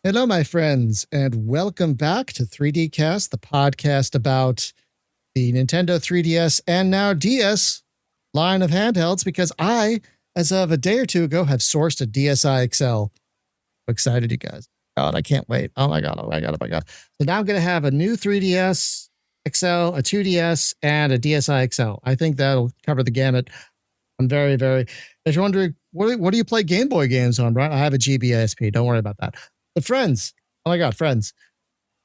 Hello, my friends, and welcome back to 3D Cast, the podcast about the Nintendo 3DS and now DS line of handhelds, because I, as of a day or two ago, have sourced a DSi XL. Excited, you guys. God, I can't wait. Oh my God, oh my God, oh my God. So now I'm going to have a new 3DS XL, a 2DS, and a DSi XL. I think that'll cover the gamut. I'm very, very. If you're wondering, what do you play Game Boy games on, Brian? I have a GBASP. Don't worry about that. But friends, oh my God, friends,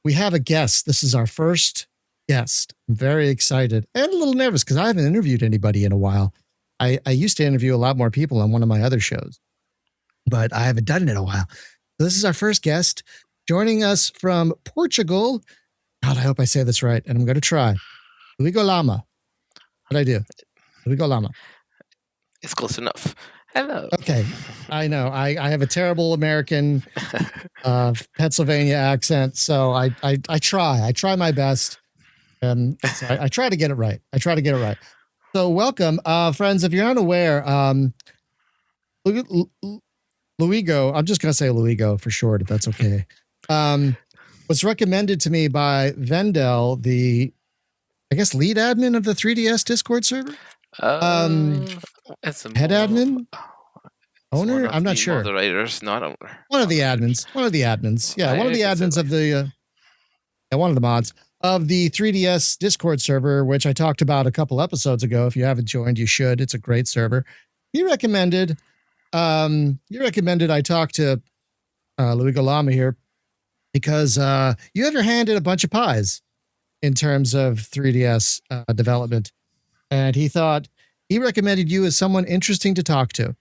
we have a guest. This is our first guest. I'm very excited and a little nervous because I haven't interviewed anybody in a while. I used to interview a lot more people on one of my other shows, but I haven't done it in a while. So this is our first guest joining us from Portugal. God, I hope I say this right, and I'm going to try. Luigoalma. What'd I do? Luigoalma. It's close enough. Hello. Okay. I know. I have a terrible American Pennsylvania accent, so I try. I try my best. So I try to get it right. So welcome, friends. If you're unaware, Luigo, I'm just going to say Luigo for short, if that's okay, was recommended to me by Vendel, the, I guess, lead admin of the 3DS Discord server. Head admin? Owner? I'm not sure. Moderators, not owner. One of the admins. Yeah, one of the admins of the, one of the mods of the 3DS Discord server, which I talked about a couple episodes ago. If you haven't joined, you should. It's a great server. He recommended I talk to Luigoalma here because you have your hand in a bunch of pies in terms of 3DS development. And he recommended you as someone interesting to talk to.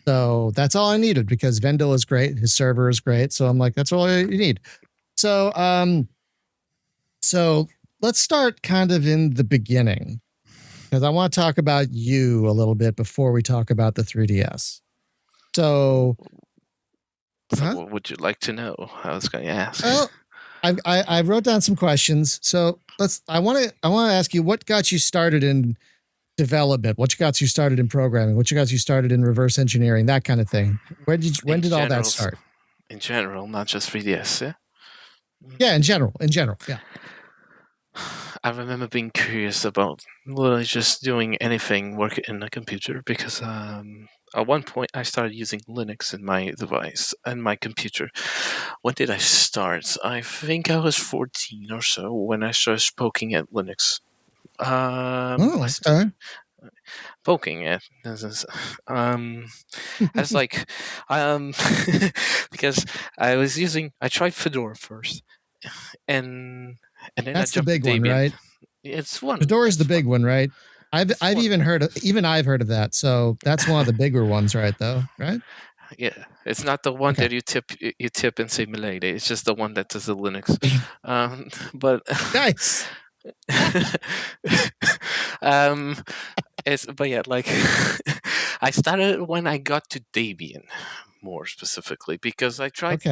So that's all I needed because Vendel is great. His server is great. So I'm like, that's all you need. So, so let's start kind of in the beginning because I want to talk about you a little bit before we talk about the 3DS. So what would you like to know? I was going to ask. Well, I wrote down some questions. So I want to ask you what got you started in development, what got you started in programming, what got you started in reverse engineering, that kind of thing. When did all that start? In general, not just 3DS, yeah? Yeah, in general, yeah. I remember being curious about literally just doing anything, work in a computer, because at one point I started using Linux in my device and my computer. When did I start? I think I was 14 or so when I started poking at Linux. Poking it. That's like, because I tried Fedora first, and then that's the big one, right? It's one. Fedora is the big one, right? I've heard of that. So that's one of the bigger ones, right? Though, right? Yeah, it's not the one that you tip and say Milady. It's just the one that does the Linux. But nice. But yeah, like I started when I got to Debian, more specifically, because I tried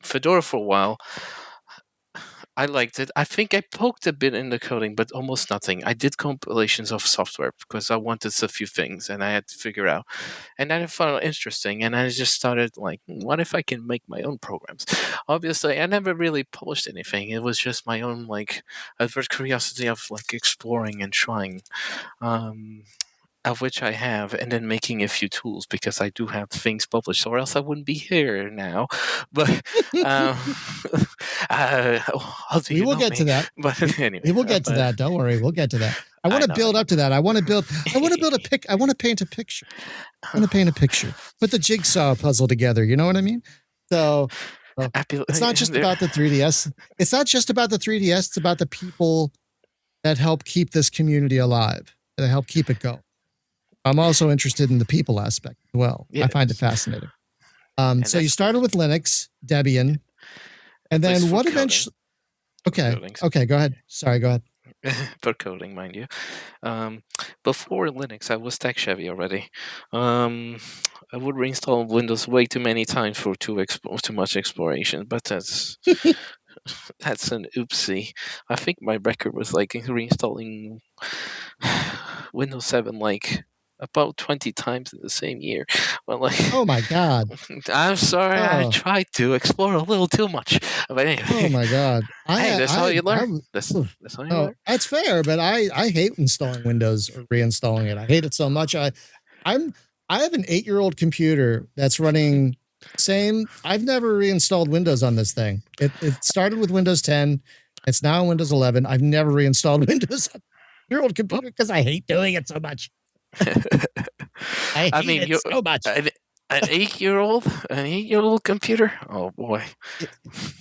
Fedora for a while. I liked it. I think I poked a bit in the coding, but almost nothing. I did compilations of software because I wanted a few things and I had to figure out. And then I found it interesting, and I just started like, what if I can make my own programs? Obviously, I never really published anything. It was just my own like adverse curiosity of like exploring and trying. Of which I have, and then making a few tools because I do have things published, or else I wouldn't be here now. But we will get to that. But anyway, we will get to that. Don't worry, we'll get to that. I want to build up to that. I want to paint a picture. Put the jigsaw puzzle together. You know what I mean? So it's not just about the 3DS. It's not just about the 3DS. It's about the people that help keep this community alive. That help keep it going. I'm also interested in the people aspect as well. Yes. I find it fascinating. So you started with Linux, Debian, and then what eventually? Okay, go ahead. Sorry, go ahead. For coding, mind you. Before Linux, I was tech-savvy already. I would reinstall Windows way too many times for too much exploration, but that's an oopsie. I think my record was like reinstalling Windows 7 like about 20 times in the same year. Well, like, oh my God. I'm sorry, I Oh, tried to explore a little too much. But anyway, oh my God. hey, that's how you learn. Oof. That's how you Oh, learn. that's fair, but I hate installing Windows or reinstalling it. I hate it so much. I'm I have an 8-year-old computer that's running same. I've never reinstalled Windows on this thing. It started with Windows 10. It's now Windows 11. I've never reinstalled Windows on your old computer because I hate doing it so much. I hate it so much. An 8-year-old computer. Oh boy.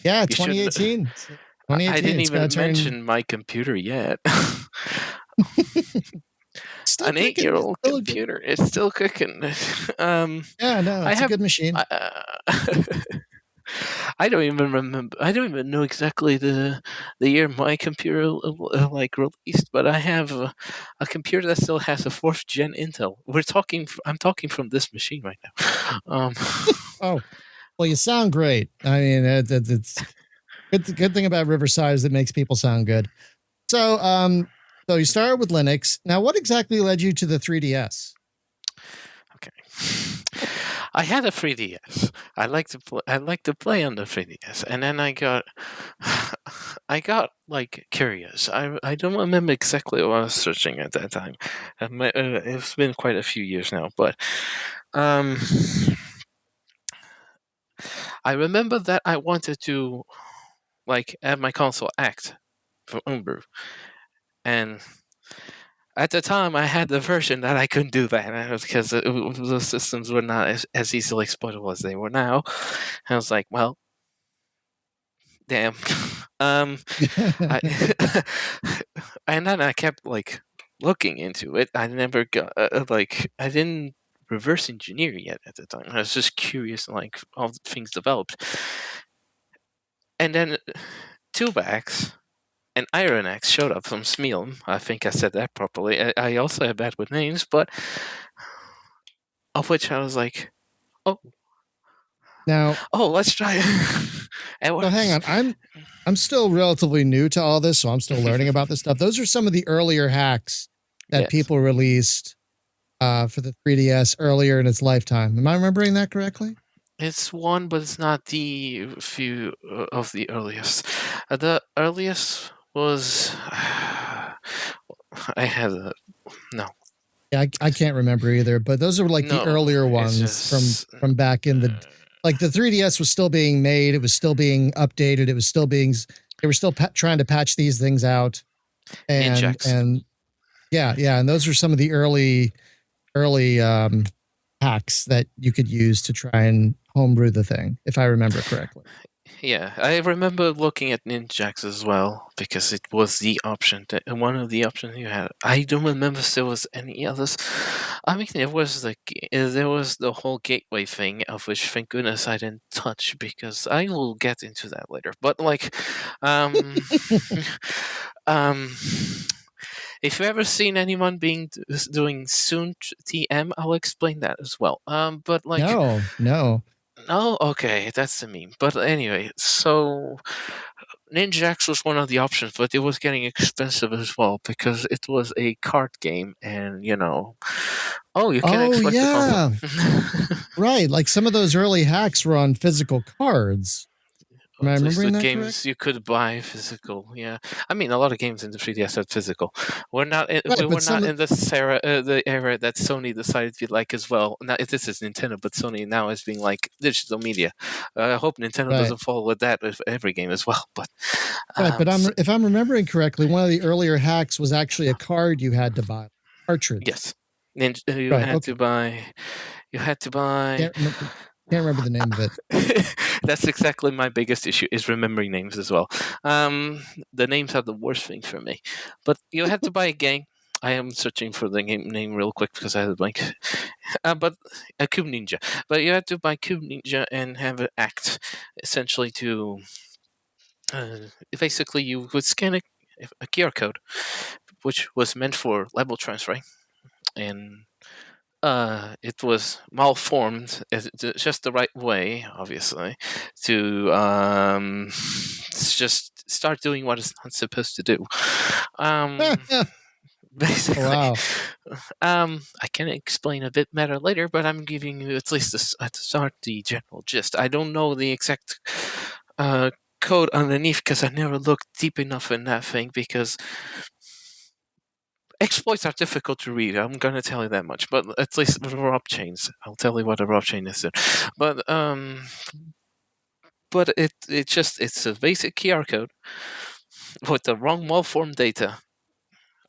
Yeah, You shouldn't. 2018. I 2018. didn't It's gonna even turn mention my computer yet. still An cooking. It's 8-year-old still good. computer. It's still cooking. Yeah, no, I it's a have. good machine. I don't even remember. I don't even know exactly the year my computer like released, but I have a computer that still has a 4th gen Intel. I'm talking from this machine right now. Oh, well, you sound great. I mean, it's good. The good thing about Riverside is it makes people sound good. So you started with Linux. Now, what exactly led you to the 3DS? Okay. I had a 3DS. I like to play on the 3DS, and then I got like curious. I don't remember exactly what I was searching at that time. It's been quite a few years now, but um, I remember that I wanted to like have my console act for homebrew, and at the time, I had the version that I couldn't do that because the systems were not as easily exploitable as they were now. I was like, well, damn. I, and then I kept like looking into it. I never got I didn't reverse engineer yet at the time. I was just curious, like how things developed. And then Tubax and Iron Axe showed up from Smealm. I think I said that properly. I also have bad with names, but of which I was like, oh, Now, let's try it. It so hang works. on. I'm still relatively new to all this, so I'm still learning about this stuff. Those are some of the earlier hacks that Yes. people released for the 3DS earlier in its lifetime. Am I remembering that correctly? It's one, but it's not the few of the earliest. The earliest was I had a no. Yeah, I can't remember either, but those are like the No, earlier it's ones just from back in the like the 3DS was still being made, it was still being updated, it was still being they were still trying to patch these things out ninjax. and yeah, and those are some of the early hacks that you could use to try and homebrew the thing, if I remember correctly. Yeah, I remember looking at ninjax as well because it was the option, one of the options you had. I don't remember if there was any others. I mean, there was the whole gateway thing, of which thank goodness I didn't touch because I will get into that later. But like, um, um, if you've ever seen anyone doing soon TM, I'll explain that as well. But like, No. oh, okay, that's the meme. But anyway, so Ninjax was one of the options, but it was getting expensive as well because it was a card game, and oh, you can Oh exploit the yeah. console. Right, like some of those early hacks were on physical cards. Am I At least the remembering that correct? games you could buy physical, yeah. I mean, a lot of games in the 3DS had physical. Right, We but were some not of in this era, the era that Sony decided to be like as well. Now this is Nintendo, but Sony now is being like digital media. I hope Nintendo right. doesn't follow with that with every game as well. But Right, but so, if I'm remembering correctly, one of the earlier hacks was actually a card you had to buy, cartridge. yes, Right. Okay. you had to buy. Can't remember. Can't remember the name of it. That's exactly my biggest issue is remembering names as well. Um, the names are the worst thing for me. But you had to buy a game. I am searching for the game name real quick because I had a blank. But a Cube Ninja. But you had to buy Cube Ninja and have an act, essentially to basically you would scan a QR code, which was meant for level transferring, and it was malformed just the right way, obviously, to just start doing what it's not supposed to do. Um, basically. Wow. I can explain a bit better later, but I'm giving you at least at the start the general gist. I don't know the exact code underneath because I never looked deep enough in that thing, because exploits are difficult to read. I'm going to tell you that much. But at least with rob chains, I'll tell you what a rob chain is. But it's a basic QR code with the wrong malformed data,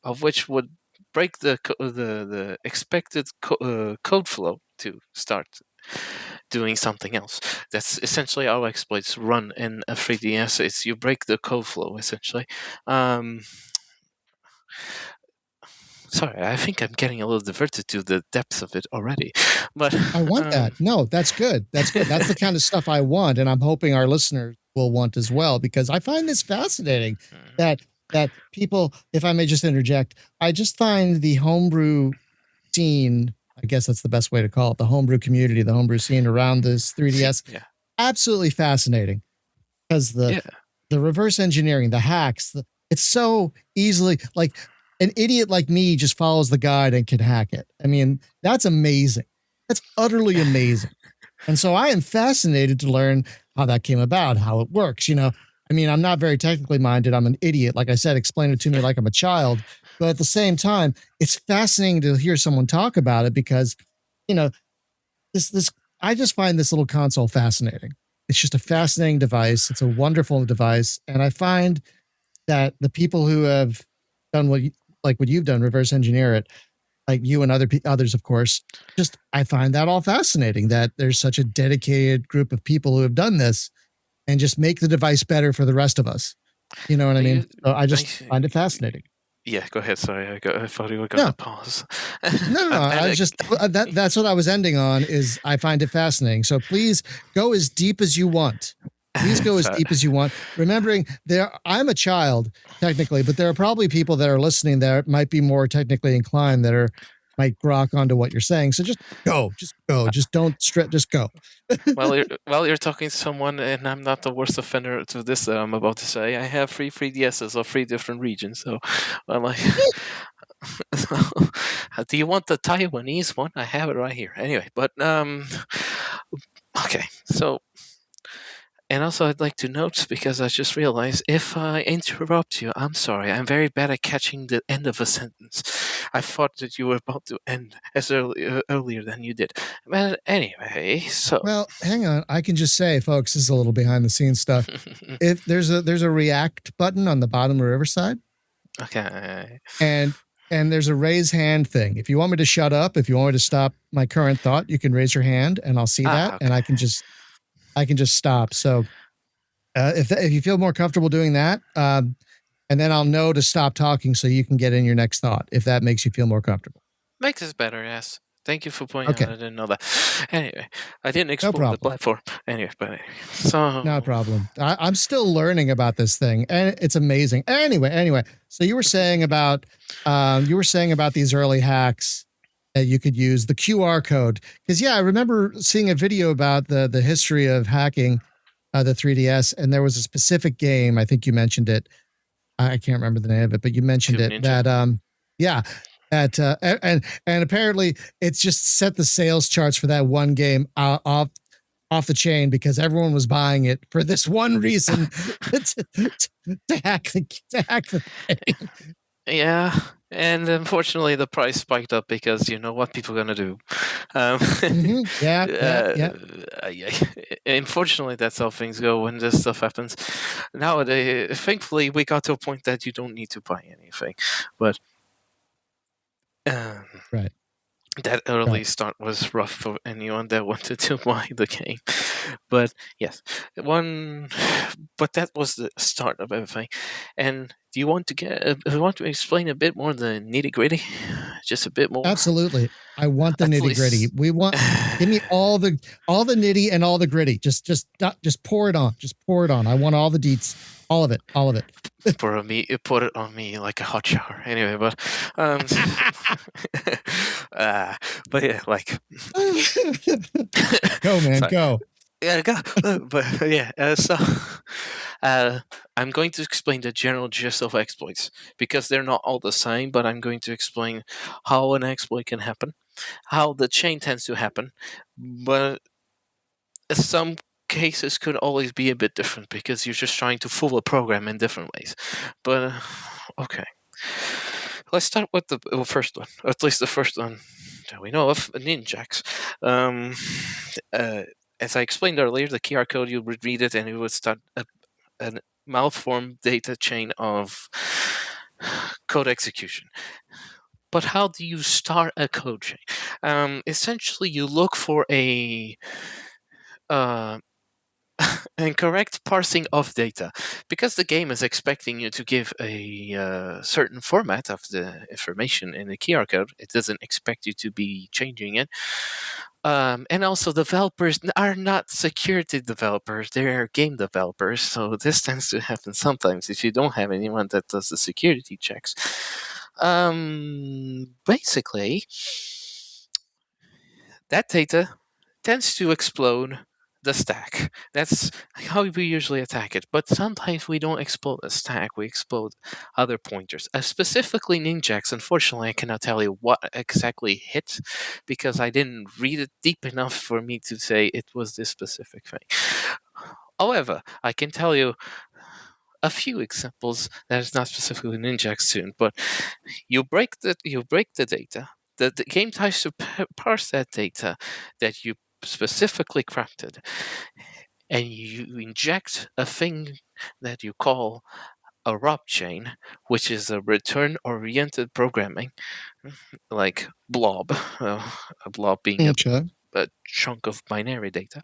of which would break the expected code flow to start doing something else. That's essentially how exploits run in a 3DS. It's you break the code flow essentially. Sorry, I think I'm getting a little diverted to the depths of it already. But I want that. No, that's good. That's good. That's the kind of stuff I want, and I'm hoping our listeners will want as well, because I find this fascinating that people, if I may just interject, I just find the homebrew scene, I guess that's the best way to call it, the homebrew community, the homebrew scene around this 3DS, absolutely fascinating, because the reverse engineering, the hacks, it's so easily, like, an idiot like me just follows the guide and can hack it. I mean, that's amazing. That's utterly amazing. And so I am fascinated to learn how that came about, how it works. I mean, I'm not very technically minded. I'm an idiot. Like I said, explain it to me like I'm a child. But at the same time, it's fascinating to hear someone talk about it, because, I just find this little console fascinating. It's just a fascinating device. It's a wonderful device. And I find that the people who have done what you've done, reverse engineer it, like you and others, of course, just, I find that all fascinating, that there's such a dedicated group of people who have done this and just make the device better for the rest of us. You know what I mean? So I just find it fascinating. Yeah, go ahead. Sorry, I thought you were going to pause. No. I was just that's what I was ending on. Is I find it fascinating. So please go as deep as you want. Please go as deep as you want. Remembering I'm a child technically, but there are probably people that are listening that might be more technically inclined, that might grok onto what you're saying. So just go, just don't strip, just go. You're talking to someone, and I'm not the worst offender to this that I'm about to say. I have 3DSs of 3 different regions. So, do you want the Taiwanese one? I have it right here. Anyway, but okay, so. And also, I'd like to note, because I just realized, if I interrupt you, I'm sorry. I'm very bad at catching the end of a sentence. I thought that you were about to end as earlier than you did. But anyway, so. Well, hang on. I can just say, folks, this is a little behind the scenes stuff. If there's a react button on the bottom of Riverside. Okay. And there's a raise hand thing. If you want me to shut up, if you want me to stop my current thought, you can raise your hand, and I'll see that, okay. and I can just stop. So if you feel more comfortable doing that, and then I'll know to stop talking so you can get in your next thought, if that makes you feel more comfortable. Makes us better, yes. Thank you for pointing out. I didn't know that. Anyway, I didn't explore the platform. Anyway, so no problem. I'm still learning about this thing, and it's amazing. Anyway. So you were saying about these early hacks that you could use, the QR code, because I remember seeing a video about the history of hacking the 3DS, and there was a specific game. I think you mentioned it. I can't remember the name of it, but you mentioned Tube it. Ninja. And apparently it's just set the sales charts for that one game off the chain, because everyone was buying it for this one reason, to hack the thing. Yeah, and unfortunately the price spiked up, because you know what people are gonna do. Yeah. Unfortunately, that's how things go when this stuff happens. Nowadays, thankfully, we got to a point that you don't need to buy anything, but right. That early start was rough for anyone that wanted to buy the game. But yes, but that was the start of everything. And do you want to explain a bit more the nitty gritty? Just a bit more? Absolutely. I want the nitty gritty. Give me all the nitty and all the gritty. Just pour it on. Just pour it on. I want all the deets. All of it. Put it on me like a hot shower. Anyway, but but yeah, like go, man, go. Yeah, but yeah. So I'm going to explain the general gist of exploits because they're not all the same. But I'm going to explain how an exploit can happen, how the chain tends to happen, but some cases could always be a bit different because you're just trying to fool a program in different ways. But okay, let's start with the first one, or at least the first one that we know of, Ninjax. Um, uh, as I explained earlier, the QR code, you would read it and it would start a malformed data chain of code execution. But how do you start a code chain? Essentially, you look for a uh, incorrect parsing of data because the game is expecting you to give a certain format of the information in the QR code. It doesn't expect you to be changing it. And also, developers are not security developers, they're game developers. So, this tends to happen sometimes if you don't have anyone that does the security checks. Basically, that data tends to explode the stack. That's how we usually attack it. But sometimes we don't explode the stack, we explode other pointers. Specifically Ninjax, unfortunately, I cannot tell you what exactly hit because I didn't read it deep enough for me to say it was this specific thing. However, I can tell you a few examples that is not specifically Ninjax soon, but you break the data. The game tries to parse that data that you specifically crafted, and you inject a thing that you call a ROP chain, which is a return-oriented programming, like blob, a blob being a chunk of binary data.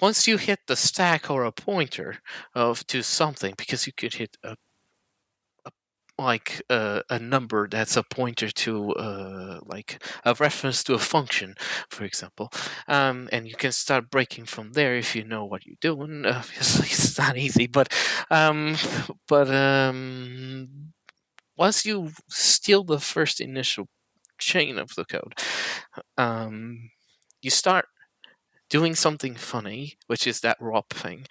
Once you hit the stack or a pointer of to something, because you could hit a number that's a pointer to like a reference to a function, for example, and you can start breaking from there if you know what you're doing. Obviously, it's not easy, but once you steal the first initial chain of the code, you start doing something funny, which is that ROP thing.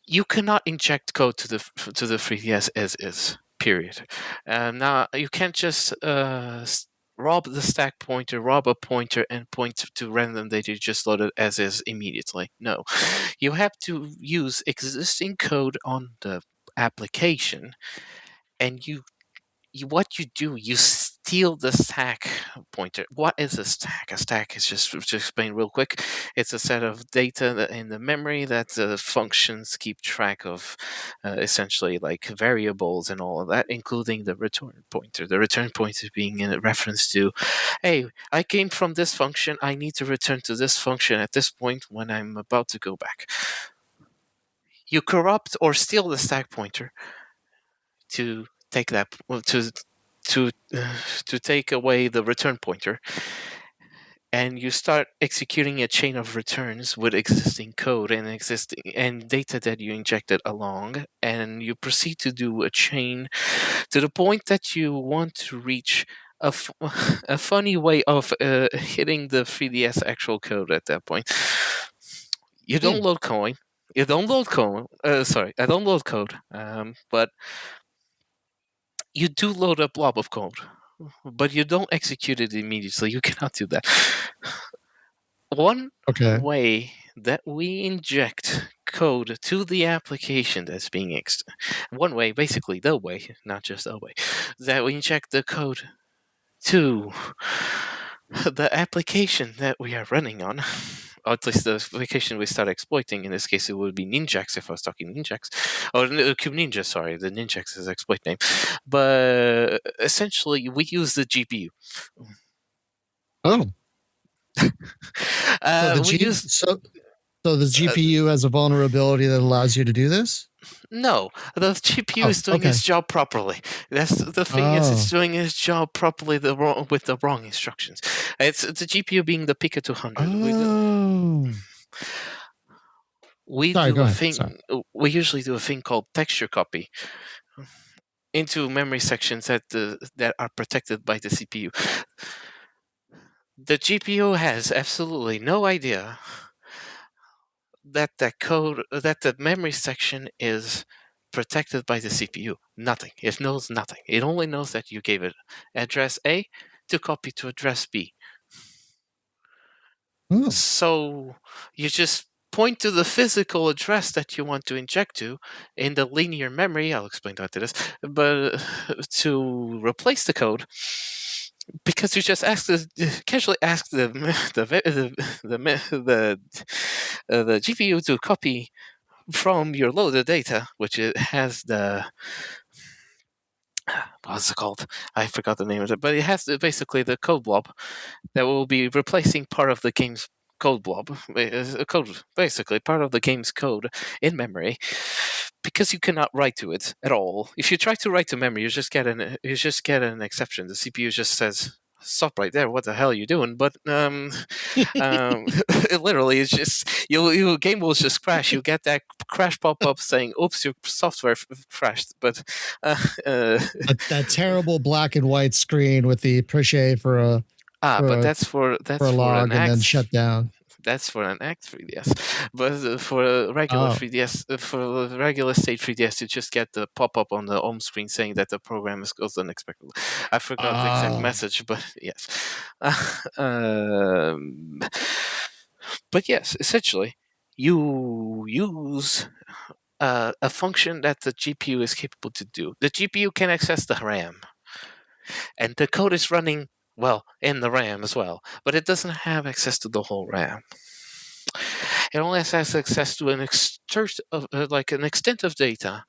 You cannot inject code to the 3DS as is. Period. Now you can't just rob the stack pointer, rob a pointer, and point to random data you just loaded as is immediately. No, you have to use existing code on the application, and what you do, you steal the stack pointer. What is a stack? A stack is just to explain real quick. It's a set of data in the memory that the functions keep track of, essentially like variables and all of that, including the return pointer. The return pointer being in reference to, hey, I came from this function. I need to return to this function at this point when I'm about to go back. You corrupt or steal the stack pointer to take that to take away the return pointer, and you start executing a chain of returns with existing code and data that you injected along, and you proceed to do a chain to the point that you want to reach a funny way of hitting the 3DS actual code at that point. You don't load coin. You don't load code. Sorry, I don't load code. But you do load a blob of code, but you don't execute it immediately. You cannot do that. One way that we inject code to the application that's being one way, basically the way, not just a way, that we inject the code to the application that we are running on, or at least the application we start exploiting. In this case, it would be Ninjax if I was talking Ninjax. Or Cube Ninja, sorry, the Ninjax is exploit name. But essentially, we use the GPU. Oh. So the GPU has a vulnerability that allows you to do this? No, the GPU is doing its job properly. That's the thing. Is it's doing its job properly with the wrong instructions. It's the GPU being the Pico 200. We do a thing. We usually do a thing called texture copy into memory sections that are protected by the CPU. the GPU has absolutely no idea that the memory section is protected by the CPU. Nothing. It knows nothing. It only knows that you gave it address A to copy to address B. Oh. So you just point to the physical address that you want to inject to in the linear memory. I'll explain what it is, but to replace the code, because you just casually ask the GPU to copy from your loaded data, which it has the what's it called? I forgot the name of it, but it has basically the code blob that will be replacing part of the game's code blob, basically part of the game's code in memory, because you cannot write to it at all. If you try to write to memory, you just get an exception. The CPU just says, "Stop right there! What the hell are you doing?" But it literally is just your game will just crash. You get that crash pop up saying, "Oops, your software crashed." But that terrible black and white screen with the appreciate for a but that's for a log and then shut down. That's for an ACT 3DS, but for a regular 3DS, for a regular state 3DS, you just get the pop-up on the home screen saying that the program goes unexpectedly. I forgot the exact message, but yes. But yes, essentially, you use a function that the GPU is capable to do. The GPU can access the RAM, and the code is running in the RAM as well, but it doesn't have access to the whole RAM. It only has access to an extent of data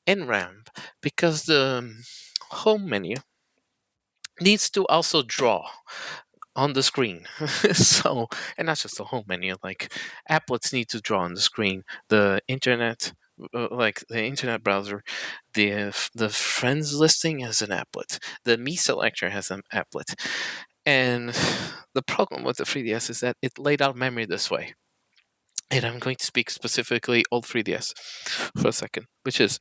in RAM, because the home menu needs to also draw on the screen. So, and not just the home menu, like applets need to draw on the screen. The internet, like the internet browser, the friends listing has an applet. The Me selector has an applet. And the problem with the 3DS is that it laid out memory this way. And I'm going to speak specifically old 3DS for a second, which is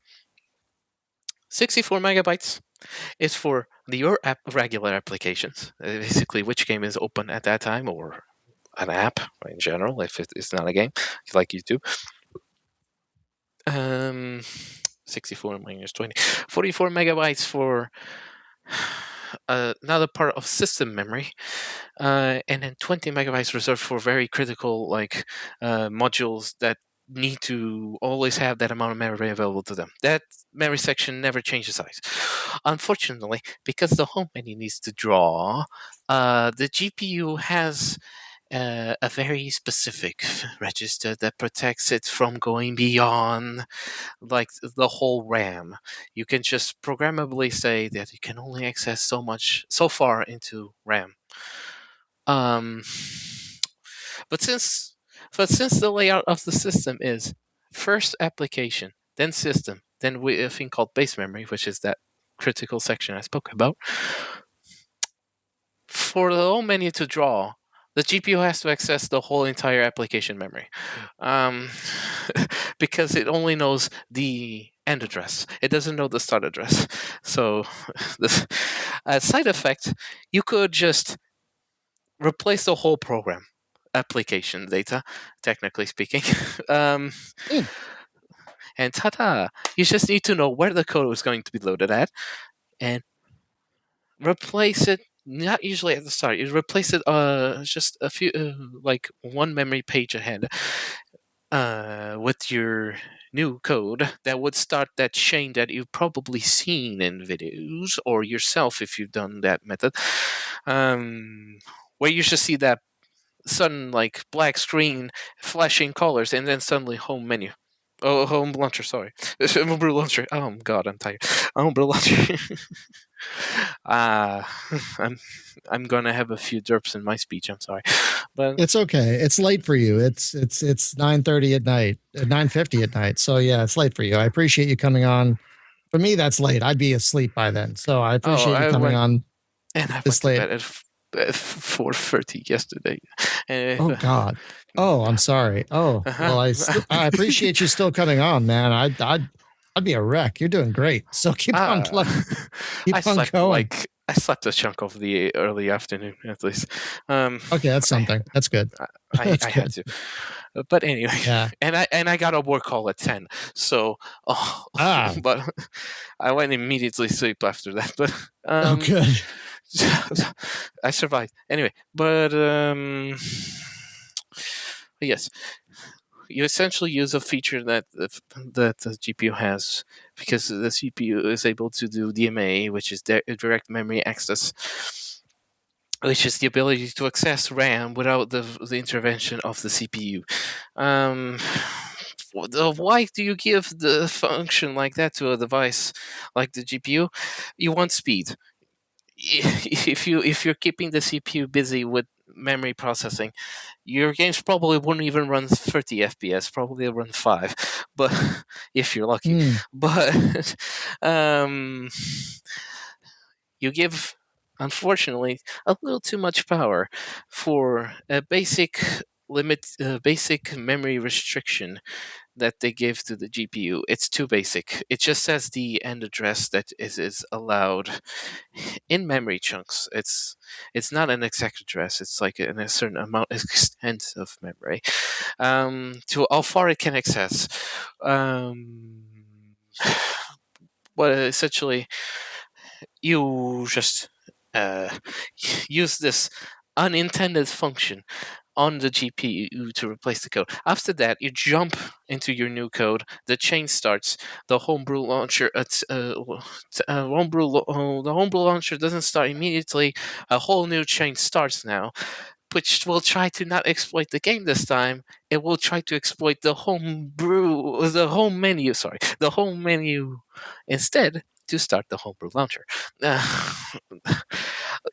64 megabytes is for your regular applications, basically which game is open at that time, or an app in general, if it's not a game, like YouTube. 64 minus 20. 44 megabytes for another part of system memory, and then 20 megabytes reserved for very critical modules that need to always have that amount of memory available to them. That memory section never changes size. Unfortunately, because the home menu needs to draw, the GPU has a very specific register that protects it from going beyond like the whole RAM. You can just programmably say that you can only access so far into RAM. But since the layout of the system is first application, then system, then a thing called base memory, which is that critical section I spoke about, for the home menu to draw, the GPU has to access the whole entire application memory, because it only knows the end address. It doesn't know the start address. So, this side effect, you could just replace the whole program, application data, technically speaking. And ta-da! You just need to know where the code is going to be loaded at, and replace it. Not usually at the start. You replace it just a few, like one memory page ahead, with your new code that would start that chain that you've probably seen in videos, or yourself if you've done that method, where you should see that sudden like black screen flashing colors, and then suddenly home menu. Oh, home launcher, sorry. Homebrew launcher. Oh, God, I'm tired. Homebrew launcher. I'm gonna have a few derps in my speech. I'm sorry, but it's okay. It's late for you. It's 9:30 at night, 9:50 at night. So yeah, it's late for you. I appreciate you coming on. For me, that's late. I'd be asleep by then. So I appreciate you coming on. And I went to bed at 4:30 yesterday. Oh God. Oh, I'm sorry. Oh, well, I appreciate you still coming on, man. I'd be a wreck. You're doing great. So keep on going. I slept a chunk of the early afternoon, at least. Okay, that's something. That's good. That's I had good. to, but anyway, Yeah. and I got a work call at 10, so but I went immediately to sleep after that. But good. I survived anyway. But yes, you essentially use a feature that the GPU has, because the CPU is able to do DMA, which is direct memory access, which is the ability to access RAM without the intervention of the CPU. Why do you give the function like that to a device like the GPU? You want speed. If you're keeping the CPU busy with memory processing, your games probably wouldn't even run 30 FPS. Probably they'll run 5, but if you're lucky. But you give, unfortunately, a little too much power for a basic basic memory restriction that they give to the GPU. It's too basic. It just says the end address that is allowed in memory chunks. It's not an exact address. It's like in a certain amount extent of memory, to how far it can access. But essentially, you just uh, use this unintended function on the GPU to replace the code. After that, you jump into your new code. The chain starts. The homebrew launcher, the homebrew launcher doesn't start immediately. A whole new chain starts now, which will try to not exploit the game this time. It will try to exploit the the home menu instead to start the homebrew launcher. Uh,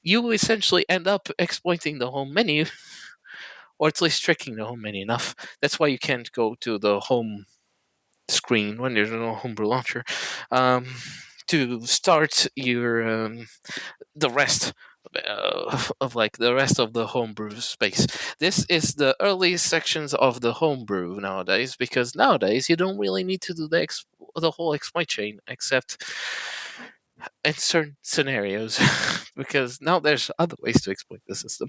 you essentially end up exploiting the home menu, or at least tricking the home menu enough. That's why you can't go to the home screen when there's no homebrew launcher to start your the rest of like the rest of the homebrew space. This is the earliest sections of the homebrew nowadays, because nowadays you don't really need to do the whole exploit chain except in certain scenarios, because now there's other ways to exploit the system.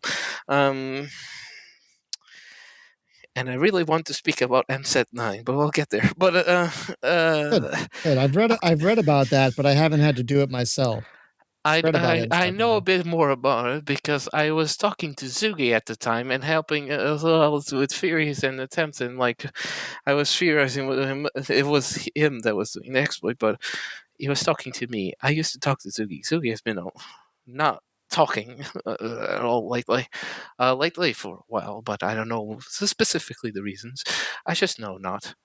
And I really want to speak about MSET9, but we'll get there. But Good. I've read about that, but I haven't had to do it myself. I know a bit more about it because I was talking to Zugi at the time and helping as well with theories and attempts, and like I was theorizing with him. It was him that was doing the exploit, but he was talking to me. I used to talk to Zugi. Zugi has been not talking at all lately for a while, but I don't know specifically the reasons. I just know not.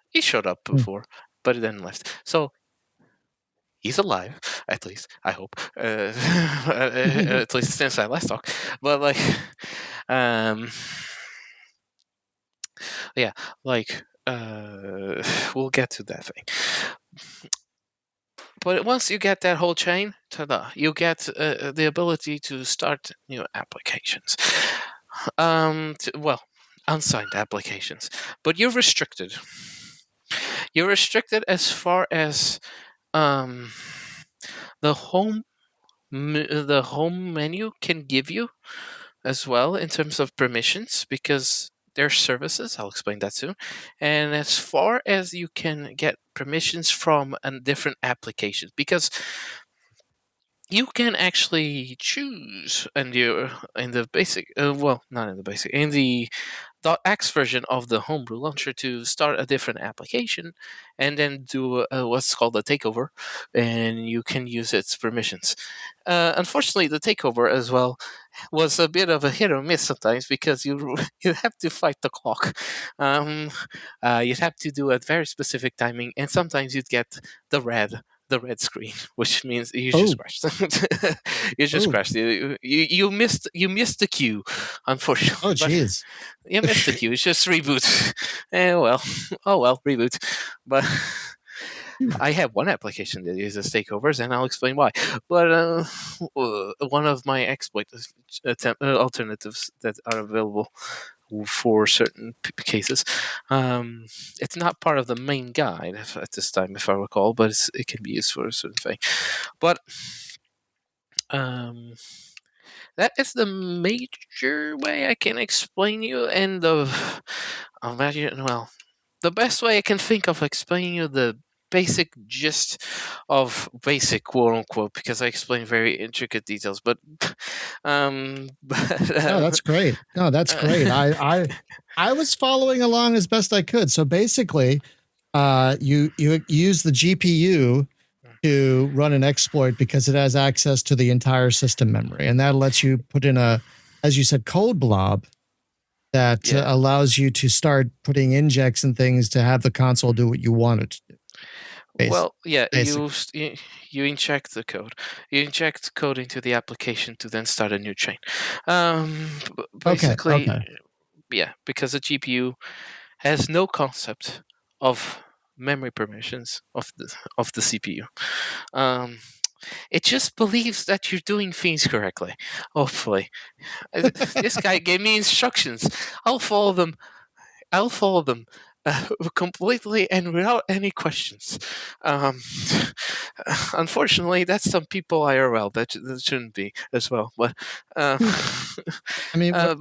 He showed up before, but then left. So he's alive, at least I hope. At least since I last talked. But like, um, yeah, like, we'll get to that thing. But once you get that whole chain, ta-da, you get the ability to start new applications. Unsigned applications, but you're restricted. You're restricted as far as um, the home menu can give you as well in terms of permissions, because there's services. I'll explain that soon. And as far as you can get permissions from different applications, because you can actually choose in the basic, not in the basic, in the .x version of the homebrew launcher to start a different application, and then do what's called a takeover, and you can use its permissions. Unfortunately, the takeover as well was a bit of a hit or miss sometimes, because you have to fight the clock. You'd have to do a very specific timing, and sometimes you'd get the red screen, which means you just crashed. You just crashed. You missed the queue, unfortunately. Oh, jeez. You missed the queue. It's just reboot. Oh well, reboot. But I have one application that uses takeovers, and I'll explain why. But one of my exploit alternatives that are available for certain cases, it's not part of the main guide at this time, if I recall, but it can be used for a certain thing. But that is the major way I can explain you, and the best way I can think of explaining you the basic gist of basic quote unquote, because I explain very intricate details, but No, that's great. No, that's great. I was following along as best I could. So basically, you use the GPU to run an exploit because it has access to the entire system memory, and that lets you put in a, as you said, code blob that allows you to start putting injects and things to have the console do what you want it to do. Well, yeah, you inject the code. You inject code into the application to then start a new chain. Basically, okay. Yeah, because the GPU has no concept of memory permissions of the CPU. It just believes that you're doing things correctly. Hopefully, this guy gave me instructions. I'll follow them. Completely and without any questions. Unfortunately, that's some people IRL that shouldn't be as well. But I mean, oh,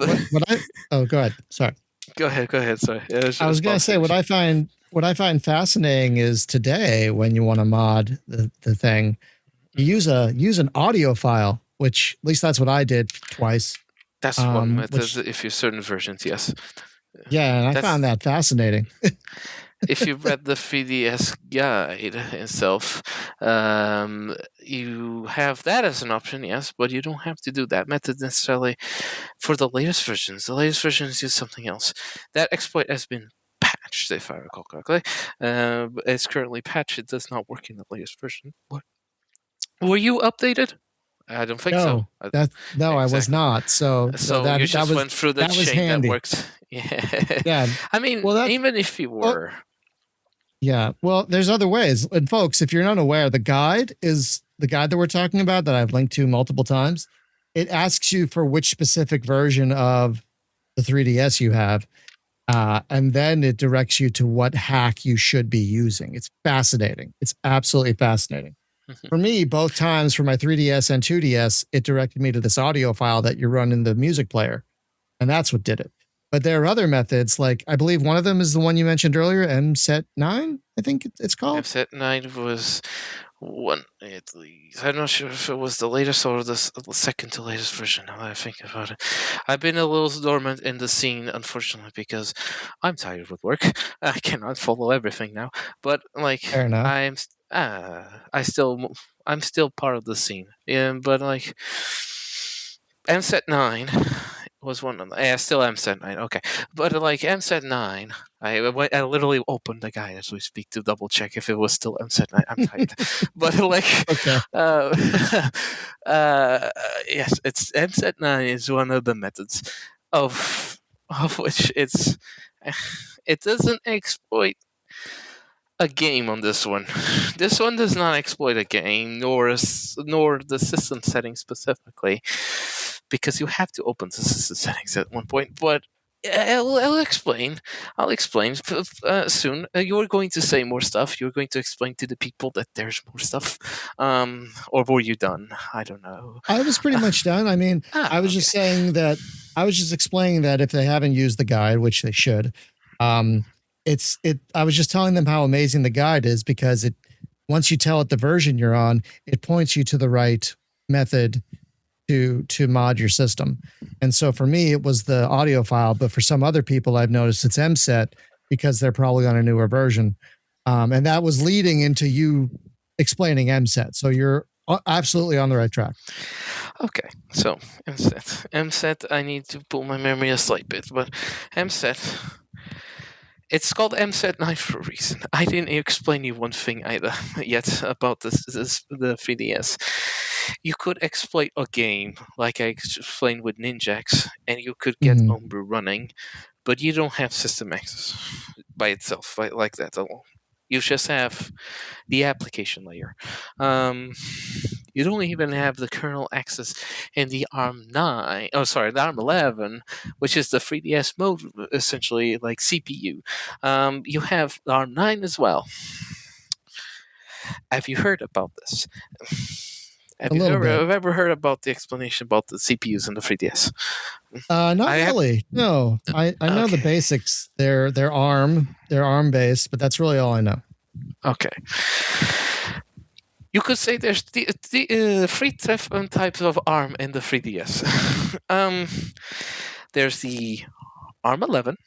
go ahead. Sorry. Go ahead. Sorry. I was going to say what I find fascinating is today when you want to mod the thing, you use an audio file, which at least that's what I did twice. That's one method. If you're certain versions, yes. Yeah, and I found that fascinating. If you read the 3DS guide itself, you have that as an option, yes, but you don't have to do that method necessarily for the latest versions. The latest versions use something else. That exploit has been patched, if I recall correctly. It's currently patched. It does not work in the latest version. What? Were you updated? I don't think so. Exactly. I was not. So you just went through the chain that worked. Yeah. I mean, even if you were. Yeah. Well, there's other ways. And folks, if you're not aware, the guide that we're talking about that I've linked to multiple times. It asks you for which specific version of the 3DS you have. And then it directs you to what hack you should be using. It's fascinating. It's absolutely fascinating. For me, both times for my 3DS and 2DS, it directed me to this audio file that you run in the music player. And that's what did it. But there are other methods, like I believe one of them is the one you mentioned earlier, MSET9, I think it's called. MSET9 was one, at least. I'm not sure if it was the latest or the second to latest version, now that I think about it. I've been a little dormant in the scene, unfortunately, because I'm tired with work. I cannot follow everything now. But, like, fair enough. I'm still part of the scene. But, like, MSET9 was one of them. I still MSET9. Okay, but like MSET9, I literally opened the guide as we speak to double check if it was still MSET9. I'm tired, but like, okay. Yes, it's MSET9 is one of the methods of which it doesn't exploit a game on this one. This one does not exploit a game, nor the system settings specifically, because you have to open the system settings at one point. But I'll explain. Soon. You're going to say more stuff. You're going to explain to the people that there's more stuff. Or were you done? I don't know. I was pretty much done. I mean, I was just saying that. I was just explaining that if they haven't used the guide, which they should, I was just telling them how amazing the guide is, because once you tell it the version you're on, it points you to the right method to mod your system. And so for me, it was the audio file, but for some other people, I've noticed it's MSET because they're probably on a newer version. And that was leading into you explaining MSET. So you're absolutely on the right track. Okay, so MSET, I need to pull my memory a slight bit, but MSET, it's called MSET9 for a reason. I didn't explain you one thing either yet about the 3DS. You could exploit a game, like I explained with Ninjax, and you could get homebrew running, but you don't have system access by itself, like that alone. You just have the application layer. You don't even have the kernel access in the ARM9. Oh, sorry, the ARM11, which is the 3DS mode, essentially like CPU. You have the ARM9 as well. Have you heard about this? Have you ever heard about the explanation about the CPUs in the 3DS? Not really. No, I know the basics. They're ARM based, but that's really all I know. Okay. You could say there's three different types of ARM in the 3DS. There's the ARM 11,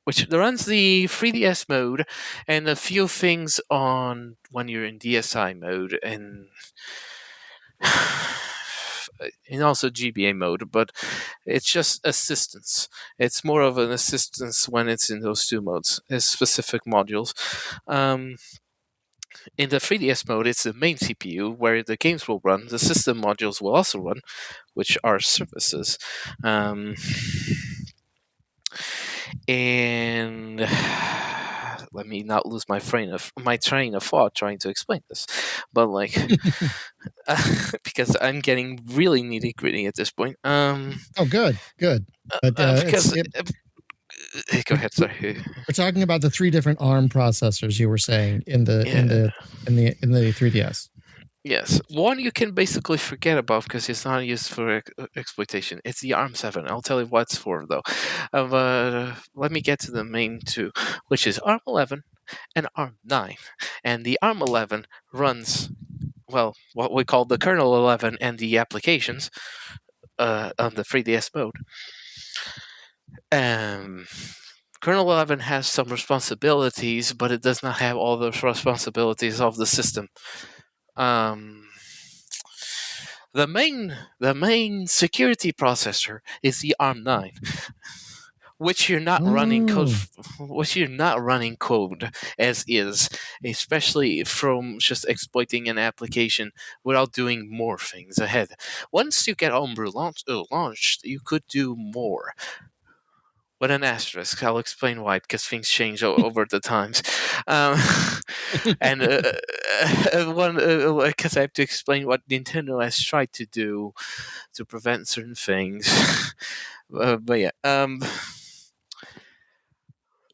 which runs the 3DS mode and a few things on when you're in DSi mode and also GBA mode, but it's just assistance. It's more of an assistance when it's in those two modes, as specific modules. In the 3DS mode, it's the main CPU where the games will run. The system modules will also run, which are services. And let me not lose my train of thought trying to explain this, but because I'm getting really nitty gritty at this point. Good. But because go ahead. Sorry. We're talking about the three different ARM processors you were saying in the 3DS. Yes, one you can basically forget about because it's not used for exploitation. It's the ARM 7. I'll tell you what it's for though. Let me get to the main two, which is ARM 11 and ARM 9. And the ARM 11 runs, well, what we call the kernel 11 and the applications on the 3DS mode. Kernel 11 has some responsibilities, but it does not have all the responsibilities of the system. The main security processor is the ARM 9, which you're not running code, as is, especially from just exploiting an application without doing more things ahead. Once you get homebrew launched, you could do more. With an asterisk, I'll explain why, because things change over the times. And because I have to explain what Nintendo has tried to do to prevent certain things. But yeah,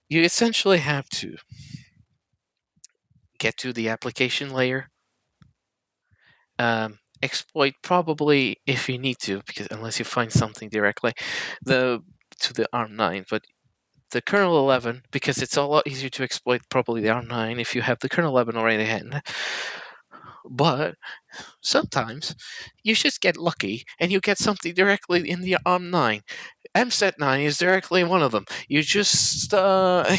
you essentially have to get to the application layer, exploit probably if you need to, because unless you find something directly, to the ARM 9, but the kernel 11, because it's a lot easier to exploit probably the ARM 9 if you have the kernel 11 already in hand. But sometimes you just get lucky and you get something directly in the ARM 9. MSET9 is directly one of them. You just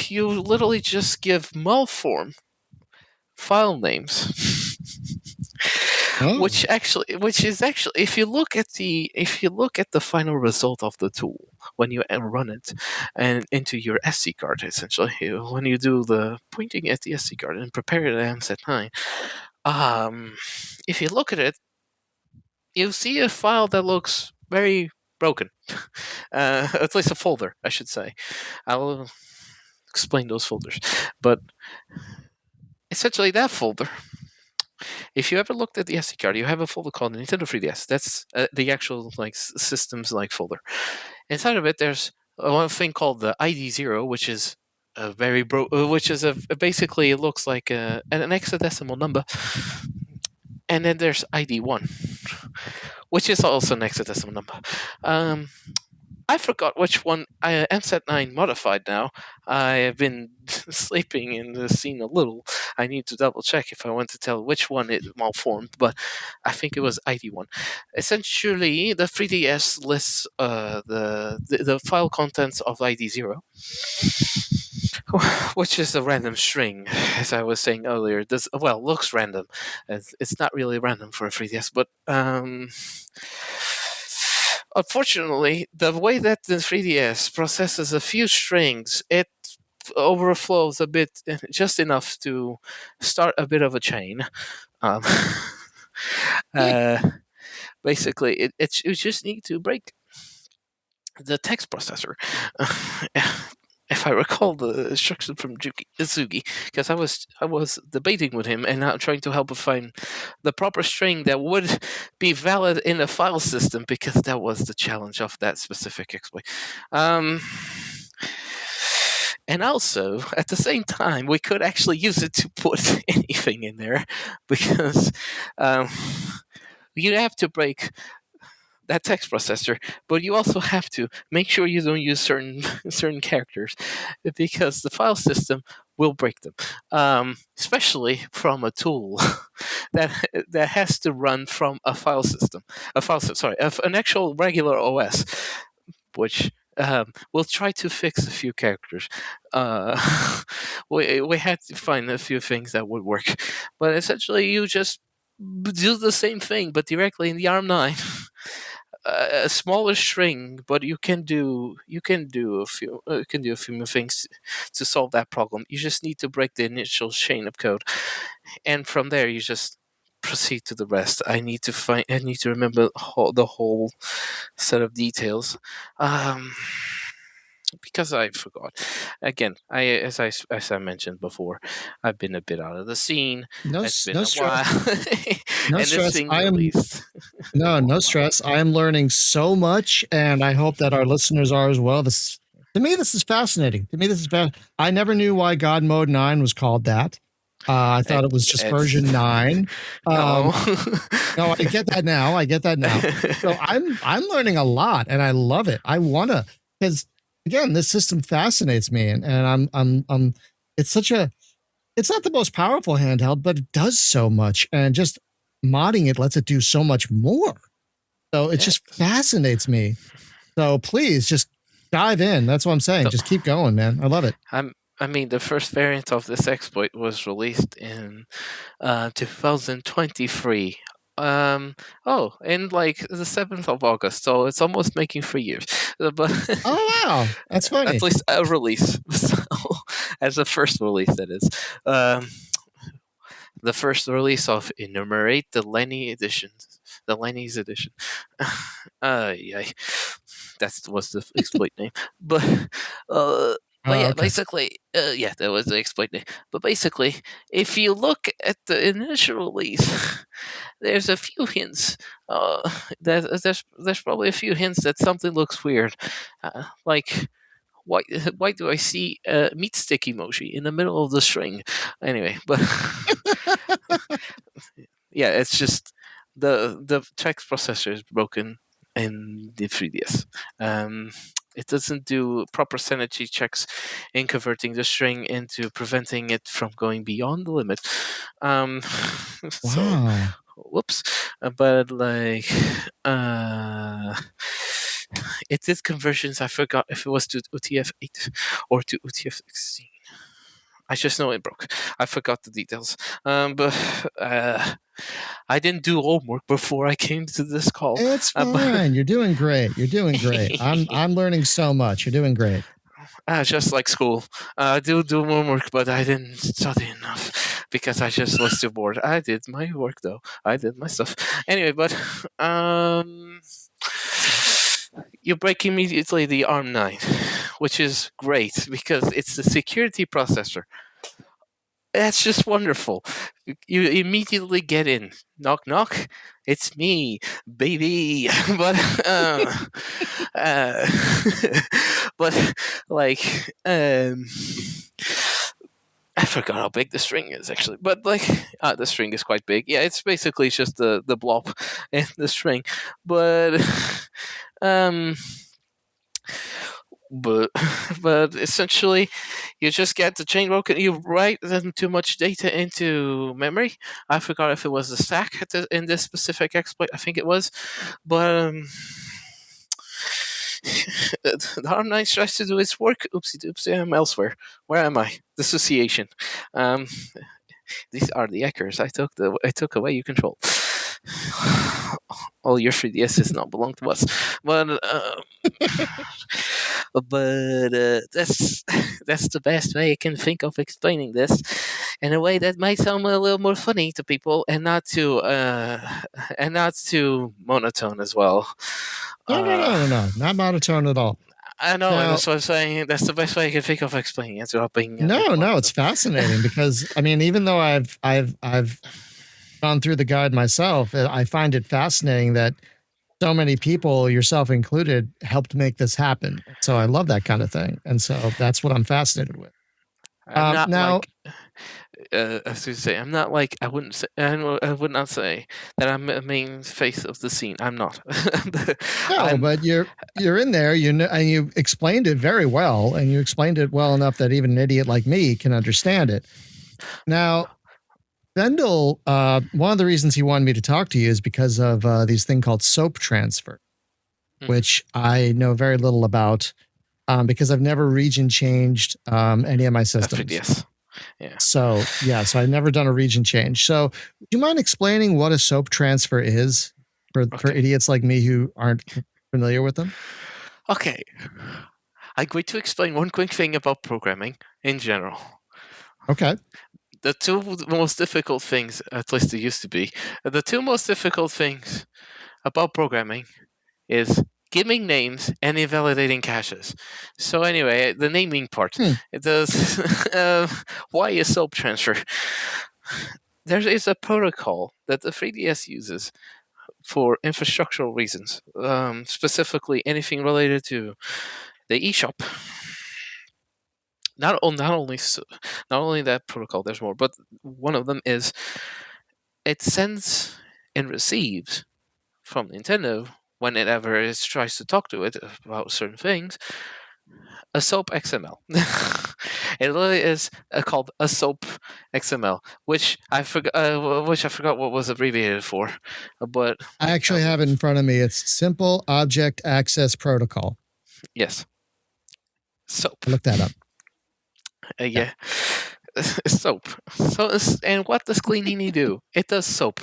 you literally just give malform file names. Which is actually, if you look at the final result of the tool when you run it and into your SD card, essentially when you do the pointing at the SD card and prepare it at MSET9, if you look at it, you see a file that looks very broken. At least a folder, I should say. I'll explain those folders, but essentially that folder. If you ever looked at the SD card, you have a folder called Nintendo 3DS. That's the actual systems folder. Inside of it, there's one thing called the ID0, which is a very basically it looks like an hexadecimal number, and then there's ID1, which is also an hexadecimal number. I forgot which one. MSET9 modified now. I have been sleeping in the scene a little. I need to double check if I want to tell which one it malformed, but I think it was ID1. Essentially, the 3DS lists the file contents of ID0, which is a random string, as I was saying earlier. Looks random. It's not really random for a 3DS, but unfortunately, the way that the 3DS processes a few strings, it overflows a bit, just enough to start a bit of a chain. Basically, you just need to break the text processor. If I recall the instruction from Izugi, because I was debating with him and I'm trying to help him find the proper string that would be valid in a file system, because that was the challenge of that specific exploit. And also, at the same time, we could actually use it to put anything in there, because you have to break that text processor, but you also have to make sure you don't use certain characters, because the file system will break them, especially from a tool that has to run from a file system, an actual regular OS, which we'll try to fix a few characters. We had to find a few things that would work, but essentially you just do the same thing, but directly in the ARM9. A smaller string, but you can do a few more things to solve that problem. You just need to break the initial chain of code, and from there you just proceed to the rest. I need to remember the whole set of details. Because I forgot. Again, as I mentioned before, I've been a bit out of the scene. It's been a while. No stress. No stress. I am learning so much, and I hope that our listeners are as well. To me, this is fascinating. I never knew why God Mode 9 was called that. I thought it was just version 9. No, I get that now. So I'm learning a lot, and I love it. I wanna, because again, this system fascinates me, and I'm it's not the most powerful handheld, but it does so much, and just modding it lets it do so much more. So it just fascinates me. So please just dive in. That's what I'm saying. Just keep going, man. I love it. I mean, the first variant of this exploit was released in 2023. In like the 7th of August, so it's almost making 3 years. But oh wow, that's funny. At least a release, so, as a first release, that is. The first release of Enumerate the Lenny's edition. Yeah, that was the exploit name. But yeah, okay. Basically, that was the exploit name. But basically, if you look at the initial release, there's a few hints. There's probably a few hints that something looks weird, like. Why do I see a meat stick emoji in the middle of the string? Anyway, but yeah, it's just the text processor is broken in the 3DS. It doesn't do proper sanity checks in converting the string into preventing it from going beyond the limit. Wow. So, whoops. But like, it did conversions. I forgot if it was to UTF-8 or to UTF-16. I just know it broke. I forgot the details. But I didn't do homework before I came to this call. It's fine. You're doing great. I'm learning so much. You're doing great. Just like school. I do homework, but I didn't study enough because I just was too bored. I did my work though. I did my stuff. Anyway, but you break immediately the ARM9, which is great because it's the security processor. That's just wonderful. You immediately get in. Knock, knock. It's me, baby. But, but like, I forgot how big the string is actually. But like, the string is quite big. Yeah, it's basically just the blob in the string. But, but essentially, you just get the chain broken. You write too much data into memory. I forgot if it was a stack in this specific exploit. I think it was, but the ARM9 tries to do its work. Oopsie doopsie, I'm elsewhere. Where am I? Dissociation. These are the echoes. I took away your control. All your 3DS does not belong to us, but that's the best way I can think of explaining this in a way that might sound a little more funny to people and not too monotone as well. No, not monotone at all. I know, that's what I'm saying. That's the best way I can think of explaining it without being. No, it's fascinating because I mean, even though I've gone through the guide myself, I find it fascinating that so many people, yourself included, helped make this happen. So I love that kind of thing, and so that's what I'm fascinated with. I'm not now, like as you say, I'm not like I would not say that I'm a main face of the scene. I'm not. No, but you're in there. You know, and you explained it very well, and you explained it well enough that even an idiot like me can understand it. Now, Bendel, one of the reasons he wanted me to talk to you is because of these thing called soap transfer, which I know very little about because I've never region changed any of my systems. Yes. Yeah. So I've never done a region change. So, do you mind explaining what a soap transfer is for idiots like me who aren't familiar with them? Okay. I'm going to explain one quick thing about programming in general. Okay. The two most difficult things, at least they used to be, the two most difficult things about programming is giving names and invalidating caches. So anyway, the naming part. It does. Why is soap transfer? There is a protocol that the 3DS uses for infrastructural reasons, specifically anything related to the eShop. Not only that protocol, there's more, but one of them is it sends and receives from Nintendo whenever it tries to talk to it about certain things a SOAP XML. It literally is called a SOAP XML, which I forgot what was abbreviated for, but I actually have it in front of me. It's Simple Object Access Protocol. Yes. SOAP. I looked that up. Yeah. SOAP. And what does Cleaninty do? It does SOAP.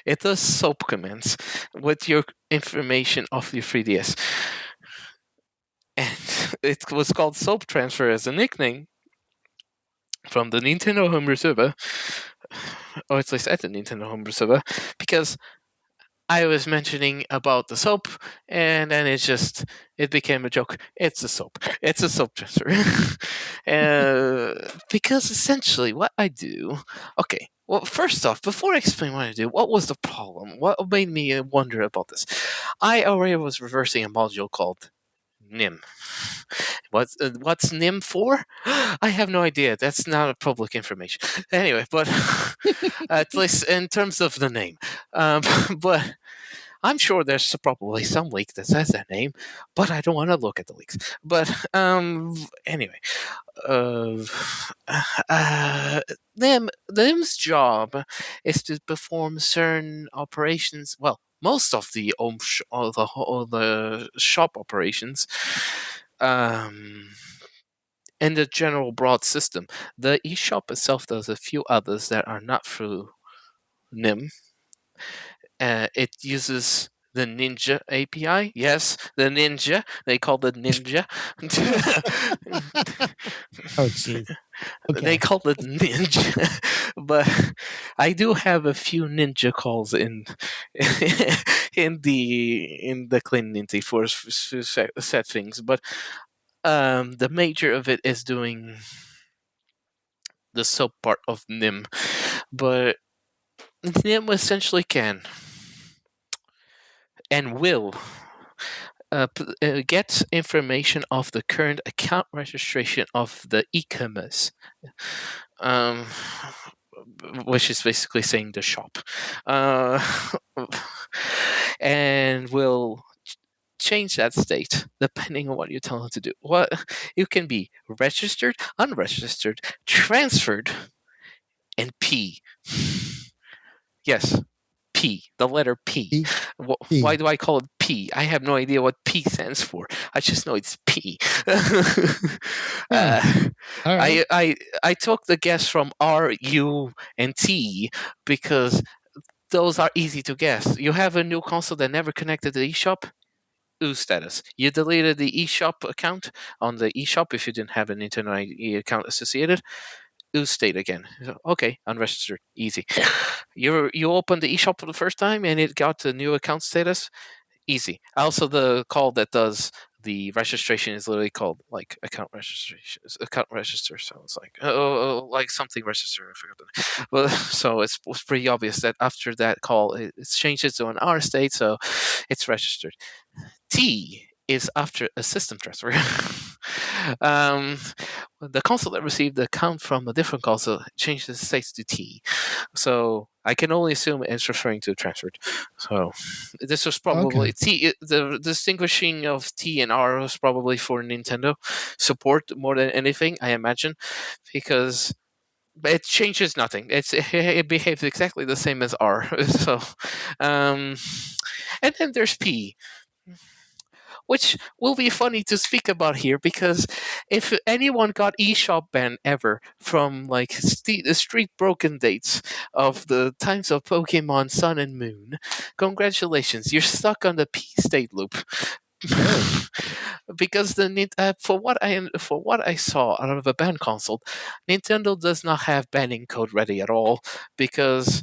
It does SOAP commands with your information off your 3DS. And it was called Soap Transfer as a nickname from the Nintendo Homebrew server, or at least at the Nintendo Homebrew server, because I was mentioning about the soap, and then it became a joke. It's a soap. It's a soap transfer. Because essentially what I do... Okay, well, first off, before I explain what I do, what was the problem? What made me wonder about this? I already was reversing a module called NIM. What's NIM for? I have no idea. That's not public information. Anyway, but at least in terms of the name. But I'm sure there's probably some leak that says that name, but I don't want to look at the leaks. But anyway, NIM's job is to perform certain operations. Well, most of the the shop operations, in the general broad system. The eShop itself does a few others that are not through NIM. It uses the Ninja API. Yes, the Ninja. They call it Ninja. Oh, jeez. Okay. They call it Ninja, but I do have a few Ninja calls in the Cleaninty for set things, but the major of it is doing the soap part of NIM, but NIM essentially can and will get information of the current account registration of the e-commerce, which is basically saying the shop, and will change that state depending on what you tell it to do. What it can be registered, unregistered, transferred, and P. Yes, P. The letter P. P. Why do I call it P? I have no idea what P stands for. I just know it's P. Right. I took the guess from R, U, and T because those are easy to guess. You have a new console that never connected to the eShop. U status. You deleted the eShop account on the eShop if you didn't have an NNID account associated. U state again. Okay, unregistered. Easy. You opened the eShop for the first time and it got the new account status. Easy. Also, the call that does the registration is literally called like account registration, account register. So it's like like something register. I forgot the name. Well, so it's pretty obvious that after that call, it's changed it to an R state, so it's registered. T is after a system transfer. the console that received the count from a different console changed the states to T. So I can only assume it's referring to transferred. So this was probably T. The distinguishing of T and R was probably for Nintendo support more than anything, I imagine, because it changes nothing. It behaves exactly the same as R. So, and then there's P, which will be funny to speak about here because if anyone got eShop ban ever from like the street broken dates of the times of Pokemon Sun and Moon, congratulations, you're stuck on the P state loop. Because for what I saw out of a ban console, Nintendo does not have banning code ready at all because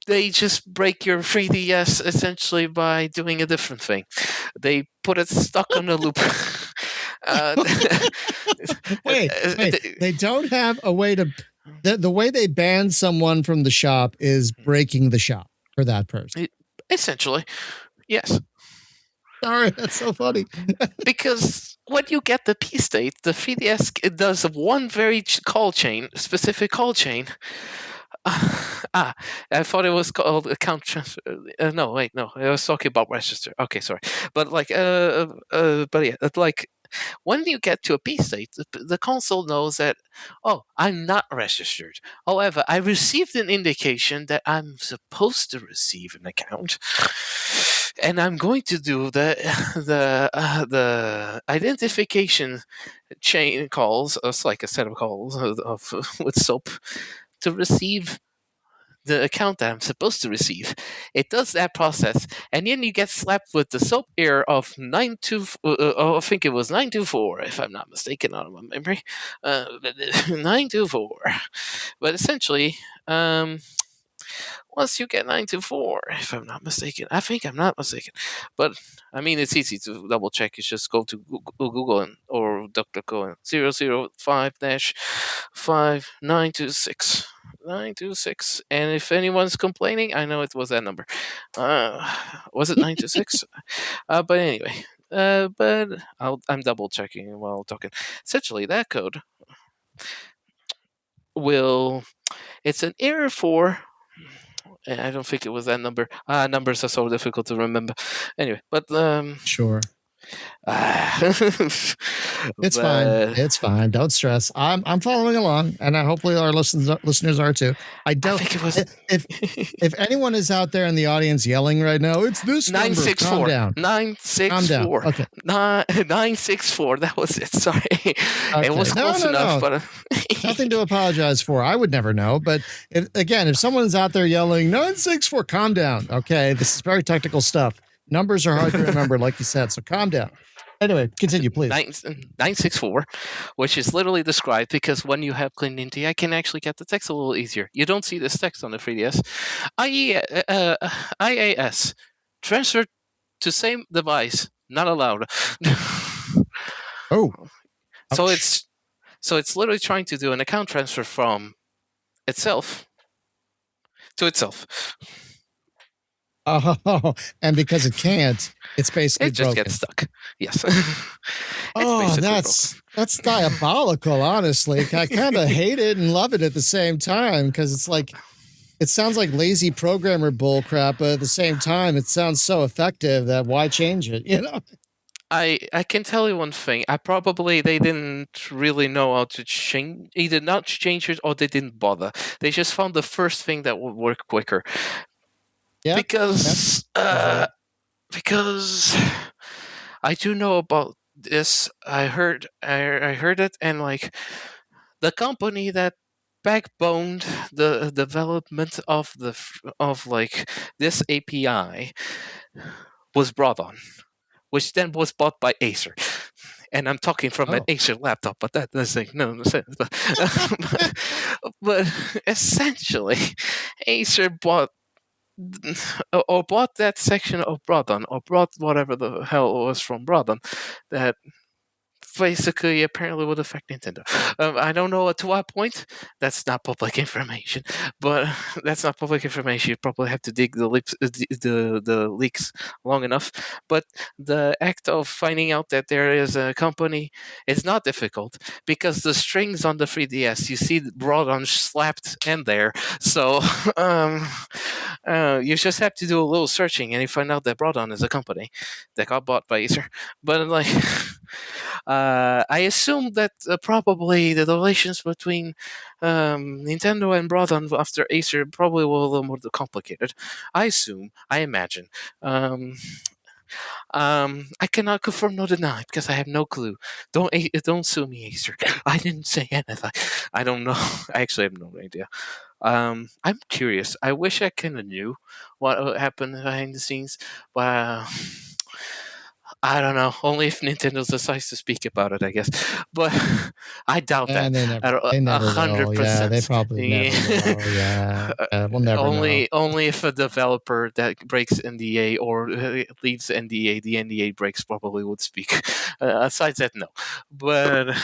they just break your 3DS essentially by doing a different thing. They put it stuck on a loop. Wait. They don't have a way to. The way they ban someone from the shop is breaking the shop for that person. Essentially, yes. Sorry, that's so funny. Because when you get the P state, the 3DS it does one very specific call chain. I thought it was called account transfer. No, wait, no, I was talking about register. Okay, sorry, but like, but yeah, like when you get to a P state, the console knows that, oh, I'm not registered. However, I received an indication that I'm supposed to receive an account, and I'm going to do the identification chain calls. It's like a set of calls with SOAP to receive the account that I'm supposed to receive. It does that process, and then you get slapped with the SOAP error of 924. I think it was 924, if I'm not mistaken, out of my memory. 924. But essentially, once you get 924, if I'm not mistaken, I think I'm not mistaken. But I mean, it's easy to double check. You just go to Google or DuckDuckGo and 005-5926. 926. And if anyone's complaining, I know it was that number. Was it 926? But anyway, but I'm double checking while talking. Essentially, that code it's an error for. I don't think it was that number. Numbers are so difficult to remember. Anyway, but sure. It's fine. It's fine. Don't stress. I'm following along, and hopefully our listeners are too. I think it was. If anyone is out there in the audience yelling right now, it's this 964. Calm down. 964. Okay. 964. That was it. Sorry. Okay. It was close enough, but nothing to apologize for. I would never know. But if someone's out there yelling 964, calm down. Okay, this is very technical stuff. Numbers are hard to remember, like you said. So calm down. Anyway, continue, please. 964, which is literally described because when you have Cleaninty, I can actually get the text a little easier. You don't see this text on the 3DS. IAS, transfer to same device, not allowed. Oh. So it's literally trying to do an account transfer from itself to itself. Oh, and because it can't, it's basically broken. Gets stuck. Yes. That's diabolical, honestly. I kind of hate it and love it at the same time because it's like it sounds like lazy programmer bullcrap, but at the same time, it sounds so effective that why change it? You know. I can tell you one thing. They didn't really know how to change, either not change it or they didn't bother. They just found the first thing that would work quicker. Yeah, because I do know about this. I heard it, and like the company that backboned the development of this API was brought on, which then was bought by Acer. And I'm talking from an Acer laptop, but that doesn't make no sense. But essentially, Acer bought that section of Broadon, or brought whatever the hell was from Broadon, that basically apparently would affect Nintendo. I don't know to what point. That's not public information, but that's not public information. You probably have to dig the leaks long enough. But the act of finding out that there is a company is not difficult because the strings on the 3DS, you see brought on slapped in there. So you just have to do a little searching and you find out that Brodon is a company that got bought by Acer. But like, I assume that probably the relations between Nintendo and Brodon after Acer probably were a little more complicated. I imagine. I cannot confirm nor deny because I have no clue. Don't sue me, Acer. I didn't say anything. I don't know. I actually have no idea. I'm curious. I wish I kind of knew what happened behind the scenes, but I don't know. Only if Nintendo decides to speak about it, I guess. But I doubt that. They never 100%. Yeah, they probably never will. Yeah, we'll never know. Only if a developer that breaks NDA or leaves NDA, the NDA breaks, probably would speak. Aside that, no. But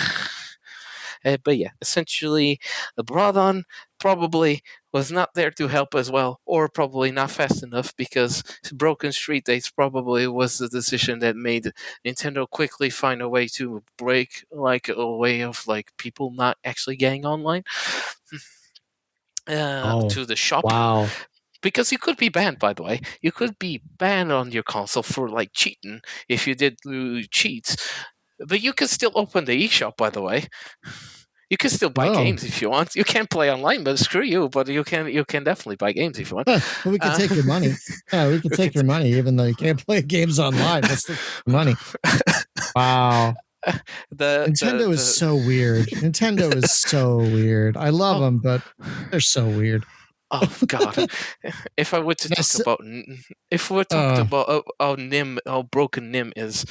yeah, essentially, Brodon probably was not there to help as well, or probably not fast enough because broken street dates probably was the decision that made Nintendo quickly find a way to break like a way of like people not actually getting online to the shop. Wow. Because you could be banned, by the way. You could be banned on your console for like cheating if you did cheats. But you can still open the eShop, by the way. You can still buy games if you want. You can't play online, but screw you. But you can definitely buy games if you want. Well, we can take your money. Yeah, we can take your money, even though you can't play games online. That's the money. Wow. Nintendo is so weird. Nintendo is so weird. I love them, but they're so weird. Oh God! If I were to talk about, how NIM, how broken NIM is,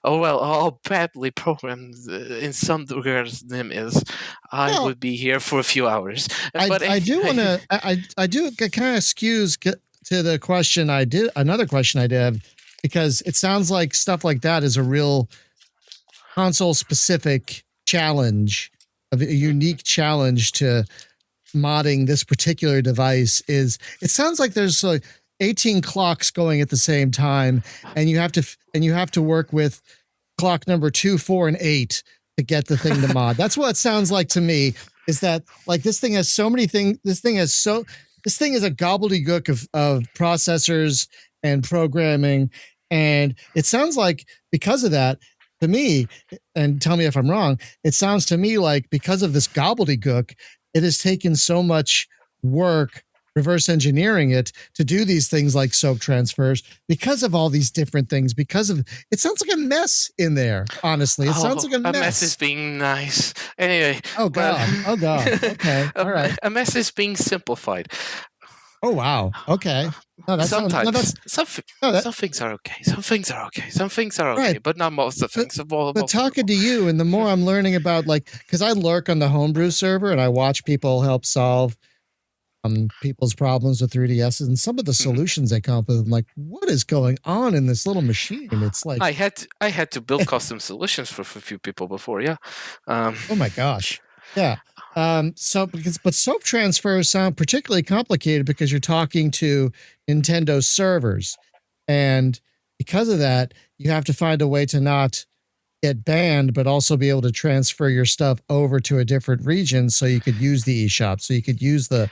how badly programmed in some regards NIM is, I would be here for a few hours. But I do want to. I do kind of skews to the question I did. Another question I did, because it sounds like stuff like that is a real console specific challenge, a unique challenge to modding this particular device. It sounds like there's like 18 clocks going at the same time, and you have to work with clock number 2, 4, and 8 to get the thing to mod. That's what it sounds like to me, is that like this thing has so many things. This thing is a gobbledygook of processors and programming. And it sounds like because of that, to me, and tell me if I'm wrong, it sounds to me like because of this gobbledygook, it has taken so much work reverse engineering it to do these things like soap transfers because of all these different things. Because of it sounds like a mess in there. Honestly, it sounds like a mess. A mess is being nice. Anyway. Oh God. Okay. All right. A mess is being simplified. Oh wow. Okay. No, some things are okay. Some things are okay. Some things are okay, right. But not most of the things. But talking to you, and the more I'm learning about, like, because I lurk on the homebrew server and I watch people help solve people's problems with 3DSs, and some of the solutions they come up with, I'm like, what is going on in this little machine? It's like I had to build custom solutions for a few people before. Yeah. Oh my gosh. Yeah. But soap transfers sound particularly complicated because you're talking to Nintendo servers, and because of that, you have to find a way to not get banned, but also be able to transfer your stuff over to a different region so you could use the eShop, so you could use the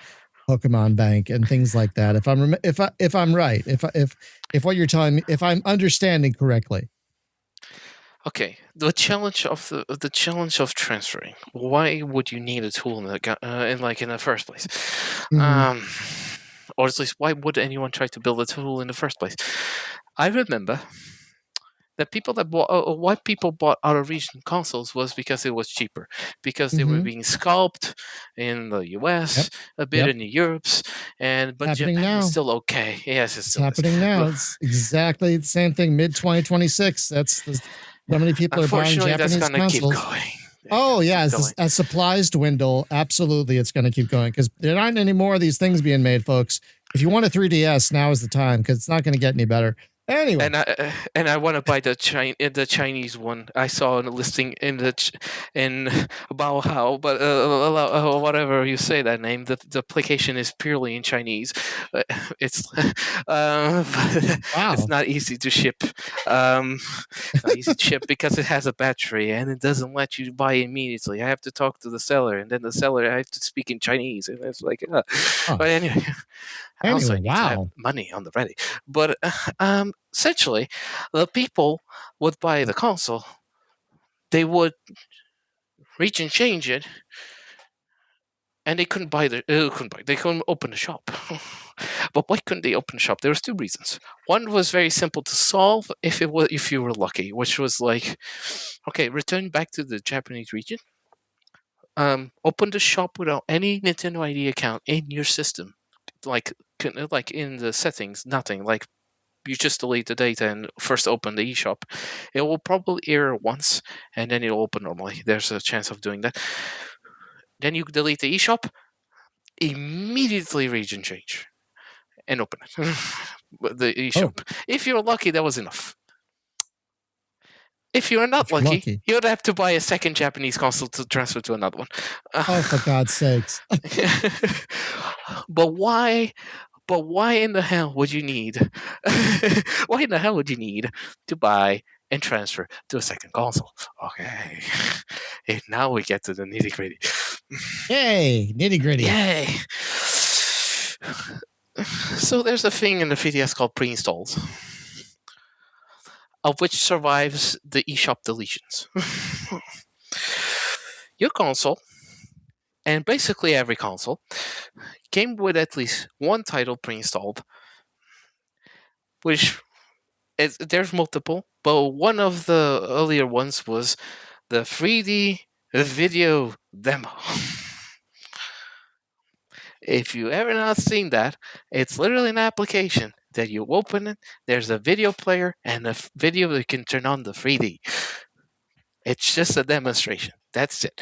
Pokemon Bank and things like that. If I'm right, if what you're telling me, if I'm understanding correctly. Okay, the challenge of transferring. Why would you need a tool in the first place? Mm-hmm. Or at least, why would anyone try to build a tool in the first place? I remember that why people bought out of region consoles was because it was cheaper, because they were being scalped in the US, a bit in the Europes, but Japan is still okay. Yes, it's happening now. It's exactly the same thing. Mid 2026. So many people are buying Japanese that's consoles. Keep going. Oh yeah, as supplies dwindle, absolutely, it's going to keep going because there aren't any more of these things being made, folks. If you want a 3DS, now is the time because it's not going to get any better. Anyway, and I want to buy the Chinese one. I saw a listing in in Baohao, but whatever you say that name, the application is purely in Chinese. It's it's not easy to ship. Not easy to ship because it has a battery and it doesn't let you buy immediately. I have to talk to the seller, and then the seller I have to speak in Chinese, and it's like. But anyway. Also, I need to have money on the ready. But essentially, the people would buy the console. They would reach and change it, and they couldn't buy they couldn't open the shop. But why couldn't they open the shop? There was two reasons. One was very simple to solve if you were lucky, which was like, okay, return back to the Japanese region. Open the shop without any Nintendo ID account in your system, like in the settings, nothing. Like you just delete the data and first open the eShop. It will probably error once, and then it'll open normally. There's a chance of doing that. Then you delete the eShop, immediately region change, and open it. The eShop. If you're lucky, that was enough. If you're not lucky, you'd have to buy a second Japanese console to transfer to another one. For God's sakes. But why? But why in the hell would you need? Why in the hell would you need to buy and transfer to a second console? Okay, and now we get to the nitty gritty. Yay, nitty gritty! Yay! So there's a thing in the 3DS called pre-installs, of which survives the eShop deletions. Your console, and basically every console, came with at least one title pre-installed, which there's multiple, but one of the earlier ones was the 3D video demo. If you ever not seen that, it's literally an application that you open it, there's a video player and a video that can turn on the 3D. It's just a demonstration. That's it.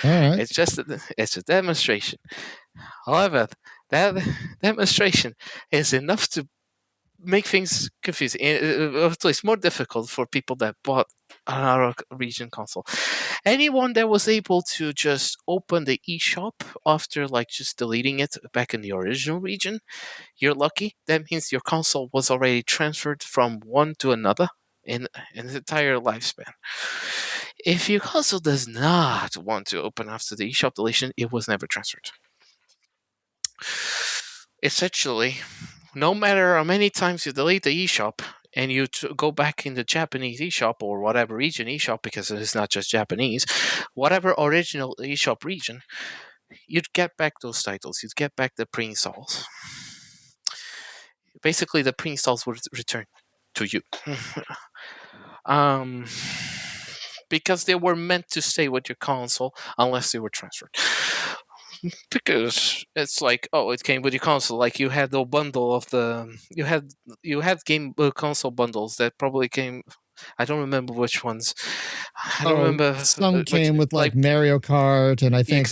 All right. It's a demonstration. However, that demonstration is enough to make things confusing. At least more difficult for people that bought an out of region console. Anyone that was able to just open the eShop after just deleting it back in the original region, you're lucky. That means your console was already transferred from one to another in its entire lifespan. If your console does not want to open after the eShop deletion, it was never transferred. Essentially, no matter how many times you delete the eShop and you go back in the Japanese eShop or whatever region eShop, because it's not just Japanese, whatever original eShop region, you'd get back those titles. You'd get back the pre-installs. Basically, the pre-installs would return to you. Because they were meant to stay with your console unless they were transferred. Because it's like, oh, it came with your console. Like you had the bundle of you had game console bundles that probably came. I don't remember which ones. I don't remember. Some came with like Mario Kart, and I think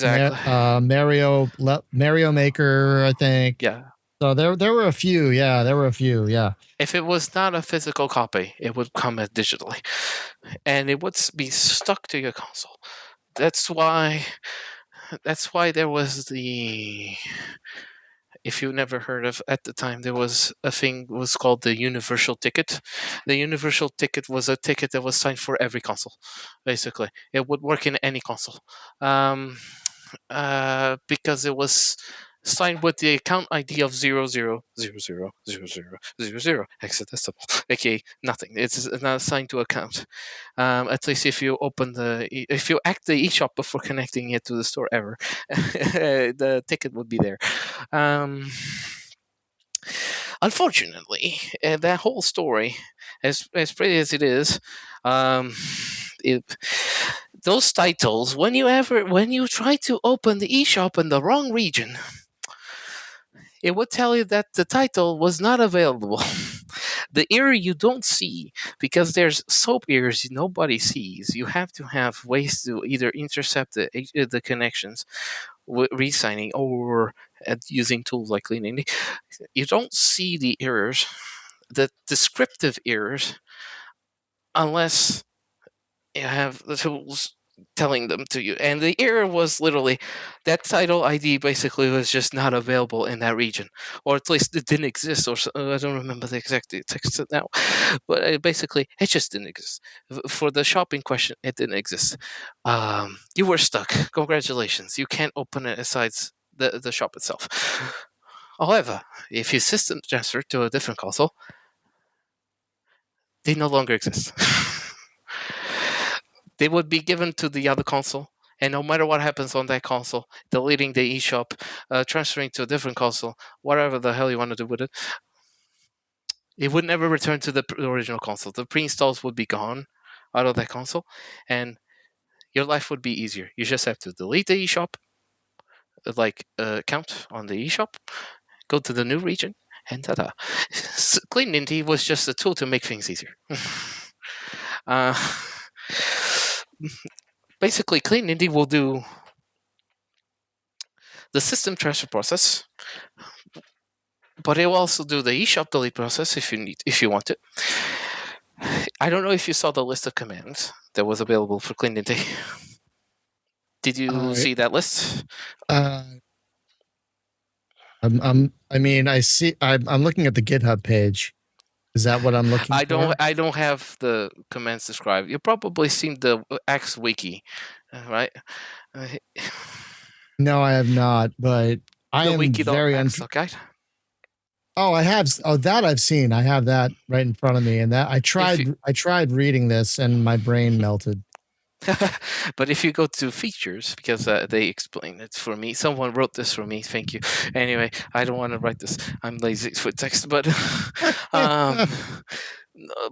Mario Maker. I think. Yeah. So there were a few. Yeah, there were a few. Yeah. If it was not a physical copy, it would come digitally, and it would be stuck to your console. That's why there was the. If you've never heard of, at the time there was a thing was called the Universal Ticket. The Universal Ticket was a ticket that was signed for every console. Basically, it would work in any console, because it was signed with the account ID of 00000000 hexadecimal, aka nothing. It's not assigned to account. At least if you if you act the eShop before connecting it to the store ever, the ticket would be there. Unfortunately, that whole story, as pretty as it is, those titles, when you try to open the eShop in the wrong region, it would tell you that the title was not available. The error you don't see, because there's soap errors nobody sees. You have to have ways to either intercept the connections, re-signing, or using tools like Cleaninty. You don't see the errors the descriptive errors, unless you have the tools telling them to you. And the error was literally that title ID basically was just not available in that region, or at least it didn't exist. Or I don't remember the exact text now, but basically it just didn't exist for the shop in question. It didn't exist. You were stuck. Congratulations, you can't open it besides the shop itself. However, if you system transfer to a different console, they no longer exist. They would be given to the other console, and no matter what happens on that console, deleting the eShop, transferring to a different console, whatever the hell you want to do with it, it would never return to the original console. The pre-installs would be gone out of that console, and your life would be easier. You just have to delete the eShop, account on the eShop, go to the new region, and ta-da. Cleaninty was just a tool to make things easier. Basically, Cleaninty will do the system transfer process, but it will also do the eShop delete process if you want it. I don't know if you saw the list of commands that was available for Cleaninty. Did you see that list? I see. I'm looking at the GitHub page. Is that what I'm looking for? I don't have the commands described. You probably seen the Axe wiki, right? No, I have not. But I am very Oh, I have. Oh, that I've seen. I have that right in front of me, and that I tried reading this, and my brain melted. But if you go to features, because they explain it for me, someone wrote this for me. Thank you. Anyway, I don't want to write this. I'm lazy with text, but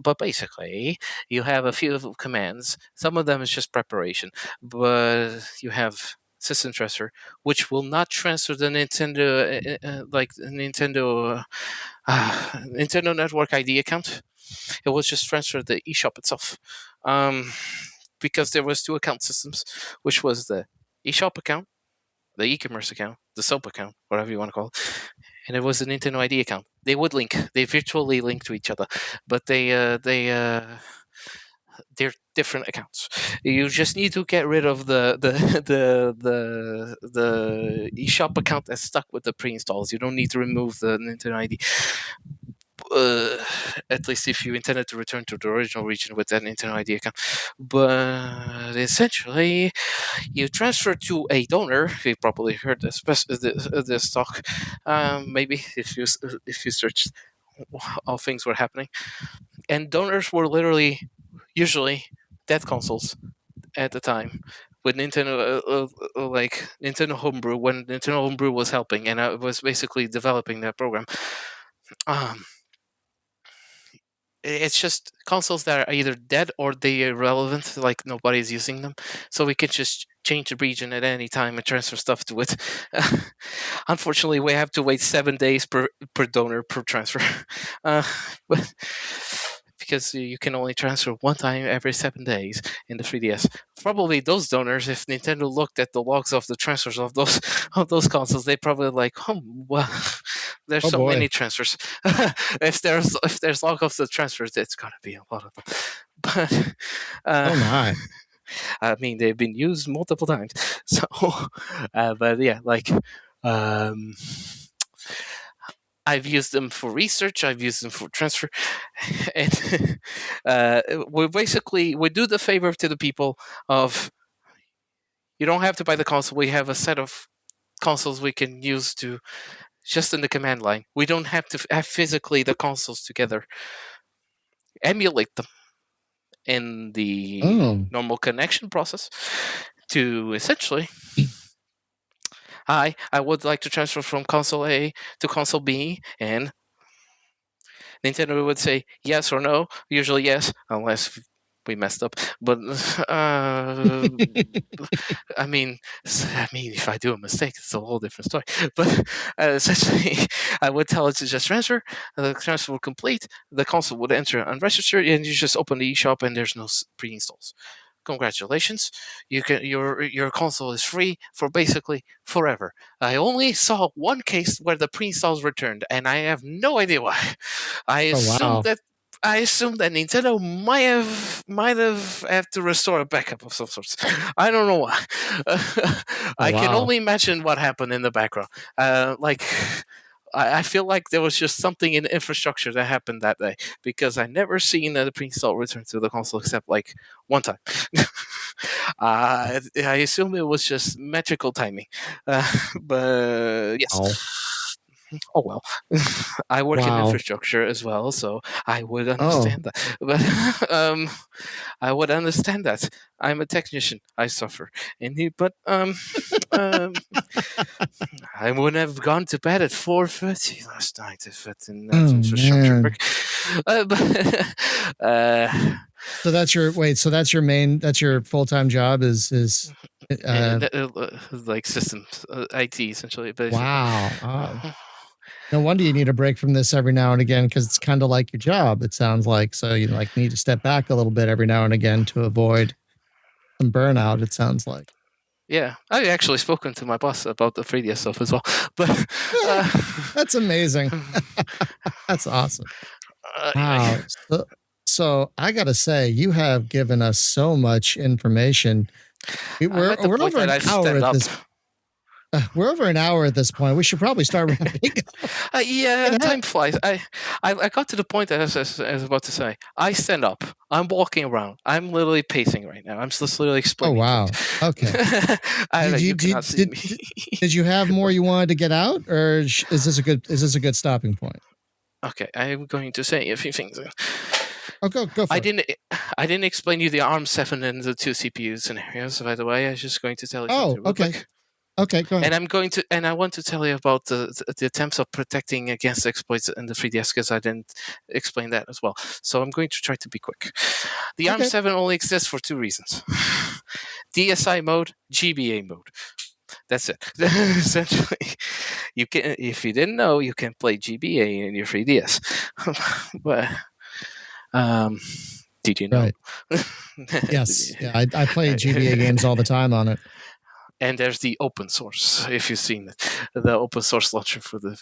but basically, you have a few commands. Some of them is just preparation, but you have system transfer, which will not transfer the Nintendo Nintendo Network ID account. It will just transfer the eShop itself. Because there was two account systems, which was the eShop account, the e-commerce account, the soap account, whatever you want to call it, and it was the Nintendo ID account. They would link. They virtually link to each other, but they're different accounts. You just need to get rid of the eShop account that's stuck with the pre-installs. You don't need to remove the Nintendo ID. At least if you intended to return to the original region with that Nintendo ID account. But essentially, you transfer to a donor. You probably heard this talk. Maybe if you searched how things were happening, and donors were literally usually dead consoles at the time. With Nintendo, Nintendo Homebrew, when Nintendo Homebrew was helping, and I was basically developing that program. It's just consoles that are either dead or they are irrelevant, like nobody's using them. So we could just change the region at any time and transfer stuff to it. Unfortunately, we have to wait 7 days per donor per transfer. But because you can only transfer one time every 7 days in the 3DS. Probably those donors, if Nintendo looked at the logs of the transfers of those consoles, they probably like, well, there's so many transfers. if there's log of the transfers, it's gotta be a lot of them. But oh my. I mean, they've been used multiple times. So, but yeah, I've used them for research. I've used them for transfer, and we do the favor to the people of you don't have to buy the console. We have a set of consoles we can use to just in the command line. We don't have to have physically the consoles together. Emulate them in the normal connection process to essentially. Hi, I would like to transfer from console A to console B, and Nintendo would say yes or no. Usually yes, unless we messed up. But I mean, if I do a mistake, it's a whole different story. But essentially, I would tell it to just transfer. The transfer would complete. The console would enter unregistered, and you just open the eShop, and there's no pre-installs. congratulations, your console is free for basically forever. I only saw one case where the pre-installs returned, and I have no idea why. I assumed wow. that I assumed that Nintendo might have had to restore a backup of some sorts. I don't know why. Oh, I can wow. only imagine what happened in the background. Like I feel like there was just something in the infrastructure that happened that day, because I never seen the pre-install return to the console except like one time. I assume it was just magical timing, but Oh, yes. Oh well, I work in wow. infrastructure as well, so I would Oh, understand that. But I would understand that. I'm a technician. I suffer. But I wouldn't have gone to bed at 4:30 last night if it didn't have oh infrastructure man. work. But, So that's your wait. So that's your main. That's your full time job. Is like systems, IT essentially, basically. wow. No wonder you need a break from this every now and again, because it's kind of like your job. It sounds like so you like need to step back a little bit every now and again to avoid some burnout. It sounds like. Yeah, I actually spoken to my boss about the 3DS stuff as well. But That's amazing. That's awesome. anyway, Wow. So I got to say, you have given us so much information. I'm at the We're point over that an I hour stand at up. this. We're over an hour at this point. We should probably start wrapping up. Yeah, time flies. I got to the point that I was about to say. I stand up. I'm walking around. I'm literally pacing right now. I'm just literally Oh explaining wow. things. Okay. You cannot see me. Did you have more you wanted to get out, or is this a good stopping point? Okay, I'm going to say a few things. Oh, go for I it. didn't explain you the ARM7 and the two CPU scenarios. By the way, I was just going to tell you Oh, something real okay. quick. Okay, go ahead. And I want to tell you about the attempts of protecting against exploits in the 3DS, because I didn't explain that as well. So I'm going to try to be quick. The Okay. ARM7 only exists for two reasons: DSi mode, GBA mode. That's it. Essentially, you can, if you didn't know, you can play GBA in your 3DS. But did you know? Right. Yes. Yeah, I play GBA games all the time on it. And there's the open source, if you've seen it, the open source launcher for the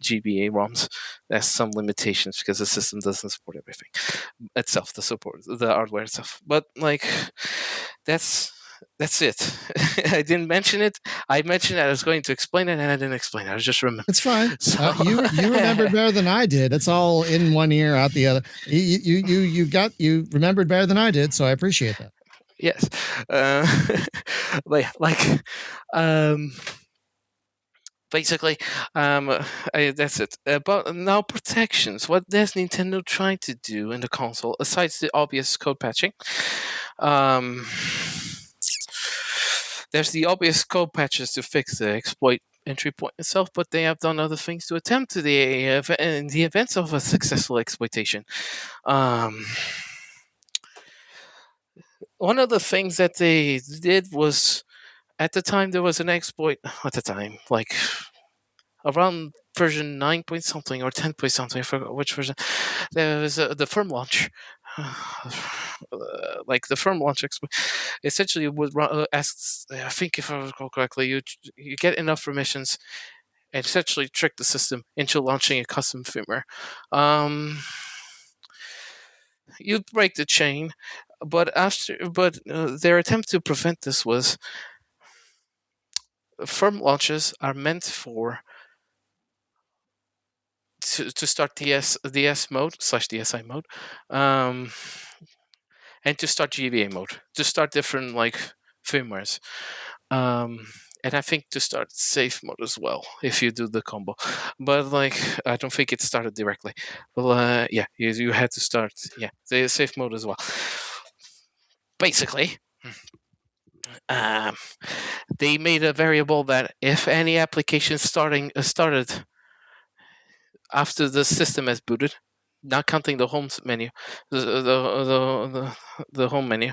GBA ROMs. There's some limitations because the system doesn't support everything itself, the hardware itself. But like, that's it. I didn't mention it. I mentioned that I was going to explain it, and I didn't explain it. I was just remembering. It's fine. So you remembered better than I did. It's all in one ear, out the other. You remembered better than I did, so I appreciate that. Yes, like, basically, that's it. But now protections. What does Nintendo try to do in the console, aside the obvious code patching? There's the obvious code patches to fix the exploit entry point itself, but they have done other things to attempt to in the events of a successful exploitation. One of the things that they did was, at the time there was an exploit. At the time, like around version 9 point something or 10 point something, I forgot which version, there was the firm launch. Like the firm launch essentially would ask, I think if I recall correctly, you get enough permissions and essentially trick the system into launching a custom firmware. You'd break the chain, but their attempt to prevent this was, firm launches are meant to start DS mode / DSi mode, and to start GBA mode, to start different like firmwares, and I think to start safe mode as well if you do the combo. But like, I don't think it started directly. Well, yeah, you had to start the safe mode as well. Basically, they made a variable that if any application started after the system has booted, not counting the home menu, the home menu,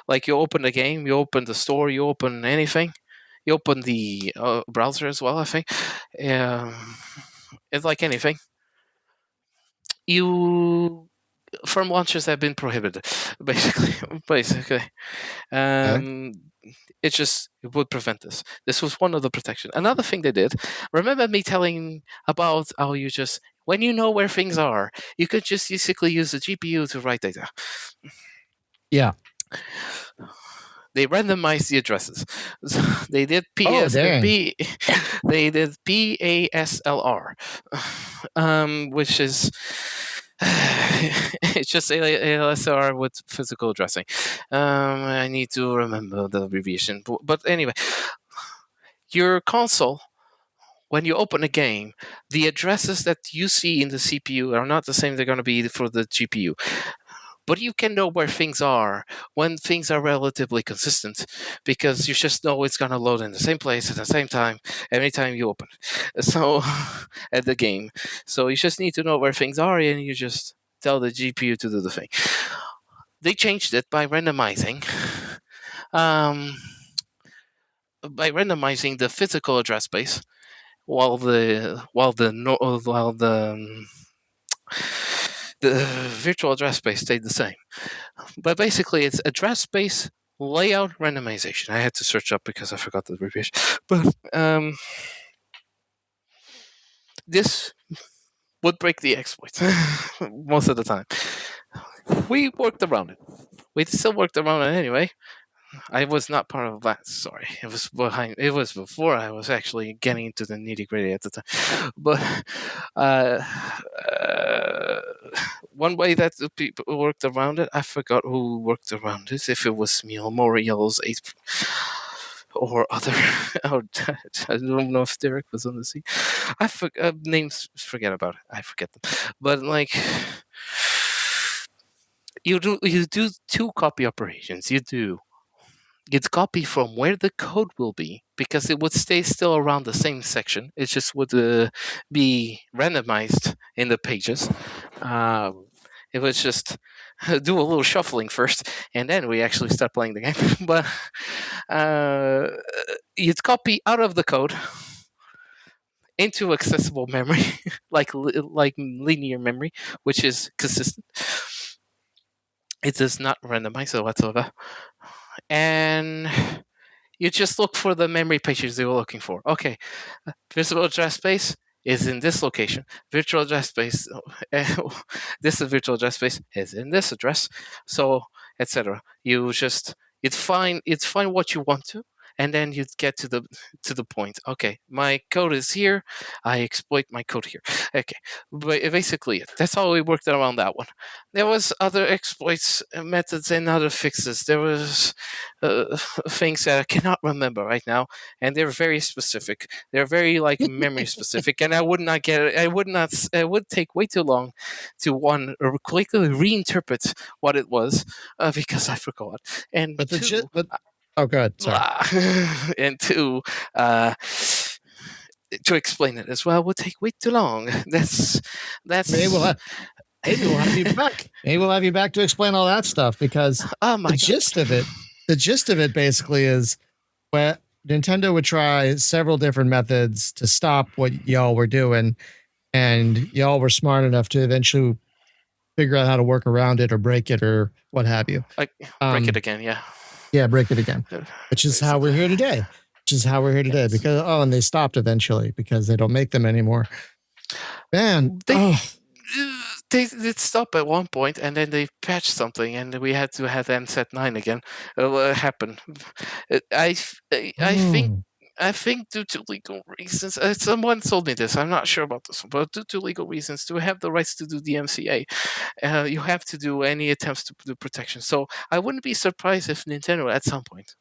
like you open the game, you open the store, you open anything, you open the browser as well, I think. It's like anything. You firm launchers have been prohibited, basically. Okay. It would prevent this. This was one of the protection. Another thing they did, remember me telling about how you just, when you know where things are, you could just basically use the GPU to write data. Yeah. They randomized the addresses. So they did dang. they did PASLR, which is it's just ASLR with physical addressing. I need to remember the abbreviation, but anyway, your console, when you open a game, the addresses that you see in the CPU are not the same they're going to be for the GPU. But you can know where things are when things are relatively consistent, because you just know it's going to load in the same place at the same time every time you open it. So at the game. So you just need to know where things are, and you just tell the GPU to do the thing. They changed it by randomizing. The physical address space, while the virtual address space stayed the same. But basically, it's address space layout randomization. I had to search up because I forgot the abbreviation. But this would break the exploit most of the time. We worked around it. We still worked around it anyway. I was not part of that. Sorry, it was behind. It was before I was actually getting into the nitty gritty at the time. But one way that the people worked around it, I forgot who worked around it. If it was me or Moriel's or other, or I don't know if Derek was on the scene. Names. Forget about it. I forget them. But like, you do two copy operations. You'd copy from where the code will be, because it would stay still around the same section. It just would be randomized in the pages. It was just do a little shuffling first, and then we actually start playing the game. But you'd copy out of the code into accessible memory, like linear memory, which is consistent. It does not randomize whatsoever, and you just look for the memory pages you were looking for. Okay, visible address space is in this location. Virtual address space, this is virtual address space is in this address. So, etc. You'd find what you want to, and then you'd get to the point. Okay, my code is here. I exploit my code here. Okay, but basically that's how we worked around that one. There was other exploits methods and other fixes. There was things that I cannot remember right now, and they're very specific. They're very like memory specific, and I would not get it. It would take way too long to quickly reinterpret what it was, because I forgot. And oh, good. Sorry. And two, to explain it as well would take way too long. That's maybe we'll have you back. Maybe we'll have you back to explain all that stuff, because the gist of it basically is where Nintendo would try several different methods to stop what y'all were doing, and y'all were smart enough to eventually figure out how to work around it or break it or what have you. Break it again, yeah. Yeah, break it again. Which is how we're here today. Yes. Because and they stopped eventually because they don't make them anymore. Man, they did stop at one point, and then they patched something, and we had to have MSET 9 again. It happened. I think due to legal reasons, someone told me this. I'm not sure about this, but due to legal reasons, to have the rights to do the MCA, you have to do any attempts to do protection. So I wouldn't be surprised if Nintendo at some point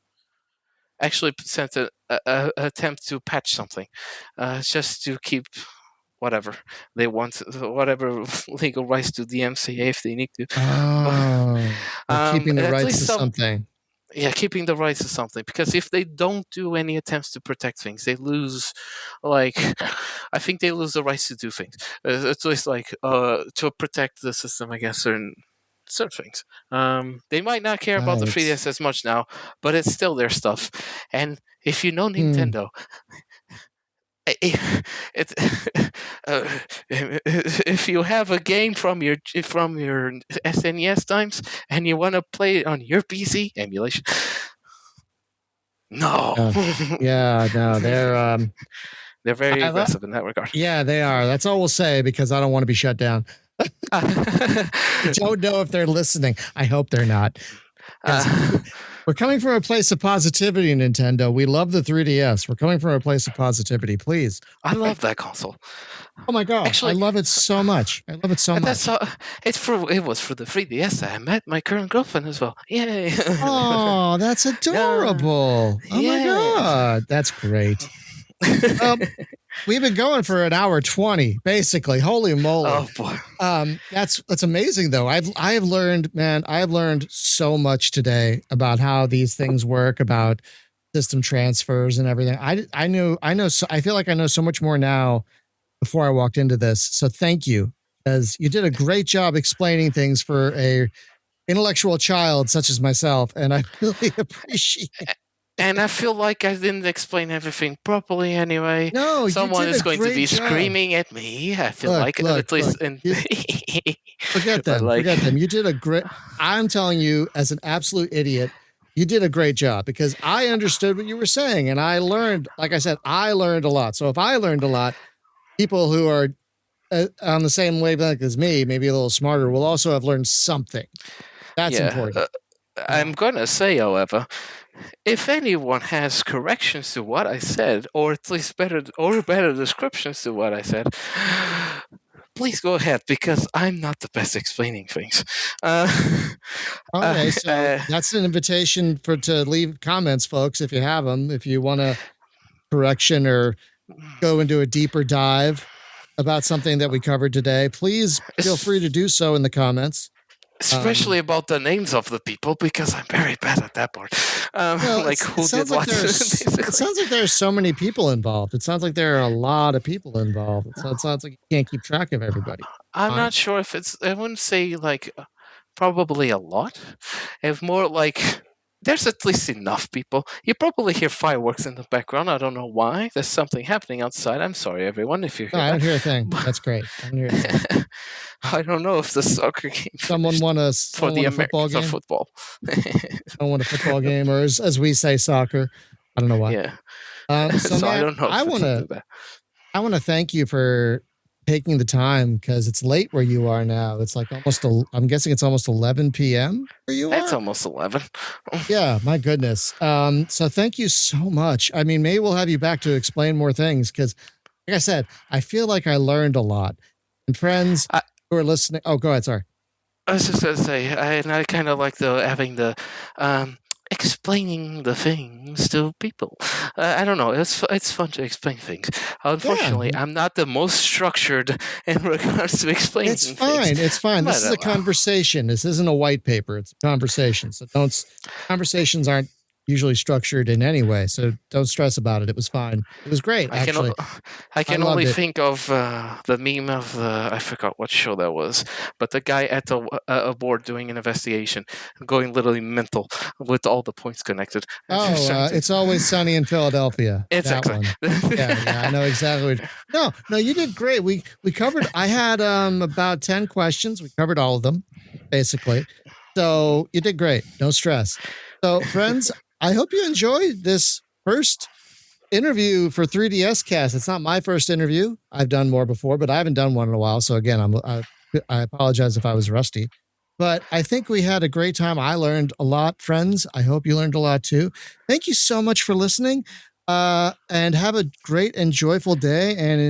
actually sent an attempt to patch something, just to keep whatever they want, whatever legal rights to the MCA if they need to. Keeping the rights to something. Yeah, keeping the rights to something, because if they don't do any attempts to protect things, they lose. I think they lose the rights to do things. It's just like to protect the system against certain things. They might not care about the 3DS as much now, but it's still their stuff. And if you know Nintendo, it, if you have a game from your SNES times and you want to play it on your PC emulation, no. Yeah, no, they're very aggressive in that regard. Yeah, they are. That's all we'll say because I don't want to be shut down. I don't know if they're listening. I hope they're not. We're coming from a place of positivity, Nintendo. We love the 3DS. We're coming from a place of positivity. Please. I love that console. Oh my god! Actually, I love it so much. I love it so much. It was for the 3DS that I met my current girlfriend as well. Yay! Oh, that's adorable. Oh my god, that's great. We've been going for an hour 20, basically. Holy moly! Oh boy, that's amazing though. I've learned, man. I've learned so much today about how these things work, about system transfers and everything. I know. So I feel like I know so much more now before I walked into this. So thank you, because you did a great job explaining things for a intellectual child such as myself, and I really appreciate it. And I feel like I didn't explain everything properly anyway. No, someone is going to be job. Screaming at me. I feel at least. Forget them. Forget them. You did a great. I'm telling you, as an absolute idiot, you did a great job because I understood what you were saying, and I learned. Like I said, I learned a lot. So if I learned a lot, people who are on the same wavelength as me, maybe a little smarter, will also have learned something. That's important. I'm gonna say, however, if anyone has corrections to what I said, or at least better descriptions to what I said, please go ahead, because I'm not the best explaining things. Okay, so that's an invitation to leave comments, folks, if you have them. If you want a correction or go into a deeper dive about something that we covered today, please feel free to do so in the comments. Especially about the names of the people, because I'm very bad at that part. Like who did what? It sounds like there's so many people involved. It sounds like there are a lot of people involved. So it sounds like you can't keep track of everybody. I'm not sure if it's. I wouldn't say like probably a lot. It's more like there's at least enough people. You probably hear fireworks in the background. I don't know why. There's something happening outside. I'm sorry, everyone, if you hear I don't hear a thing. That's great. I don't hear a thing. I don't know if the soccer game. Someone won a football game. Football. Someone won a football game, or as we say, soccer. I don't know why. Yeah. So I don't know. I want to thank you for taking the time, because it's late where you are now. It's like I'm guessing it's almost 11 p.m. where you are. It's almost 11. Yeah, my goodness. So thank you so much. I mean, maybe we'll have you back to explain more things, because, like I said, I feel like I learned a lot. And friends who are listening. Oh, go ahead. Sorry. I was just gonna say, I kind of like having the explaining the things to people. I don't know. It's fun to explain things. Unfortunately, I'm not the most structured in regards to explaining things. It's fine. This is a conversation. This isn't a white paper. It's a conversation. So conversations aren't usually structured in any way, so don't stress about it. It was fine. It was great, actually. I can only think of the meme of I forgot what show that was, but the guy at a board doing an investigation, going literally mental with all the points connected. It's Always Sunny in Philadelphia. Exactly. That one. Yeah, I know exactly. No, you did great. We covered. I had about 10 questions. We covered all of them, basically. So you did great. No stress. So, friends, I hope you enjoyed this first interview for 3DS Cast. It's not my first interview. I've done more before, but I haven't done one in a while. So again, I apologize if I was rusty, but I think we had a great time. I learned a lot, friends. I hope you learned a lot too. Thank you so much for listening, and have a great and joyful day, and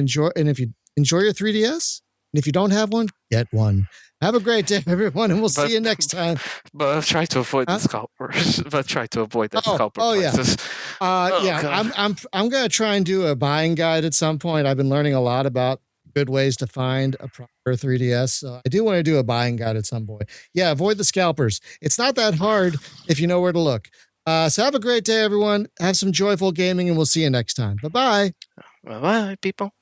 if you enjoy your 3DS, and if you don't have one, get one. Have a great day, everyone, and we'll see you next time. But try to avoid the scalpers. But try to avoid the scalper prices. I'm gonna try and do a buying guide at some point. I've been learning a lot about good ways to find a proper 3DS. So I do want to do a buying guide at some point. Yeah, avoid the scalpers. It's not that hard if you know where to look. So have a great day, everyone. Have some joyful gaming, and we'll see you next time. Bye-bye. Bye-bye, people.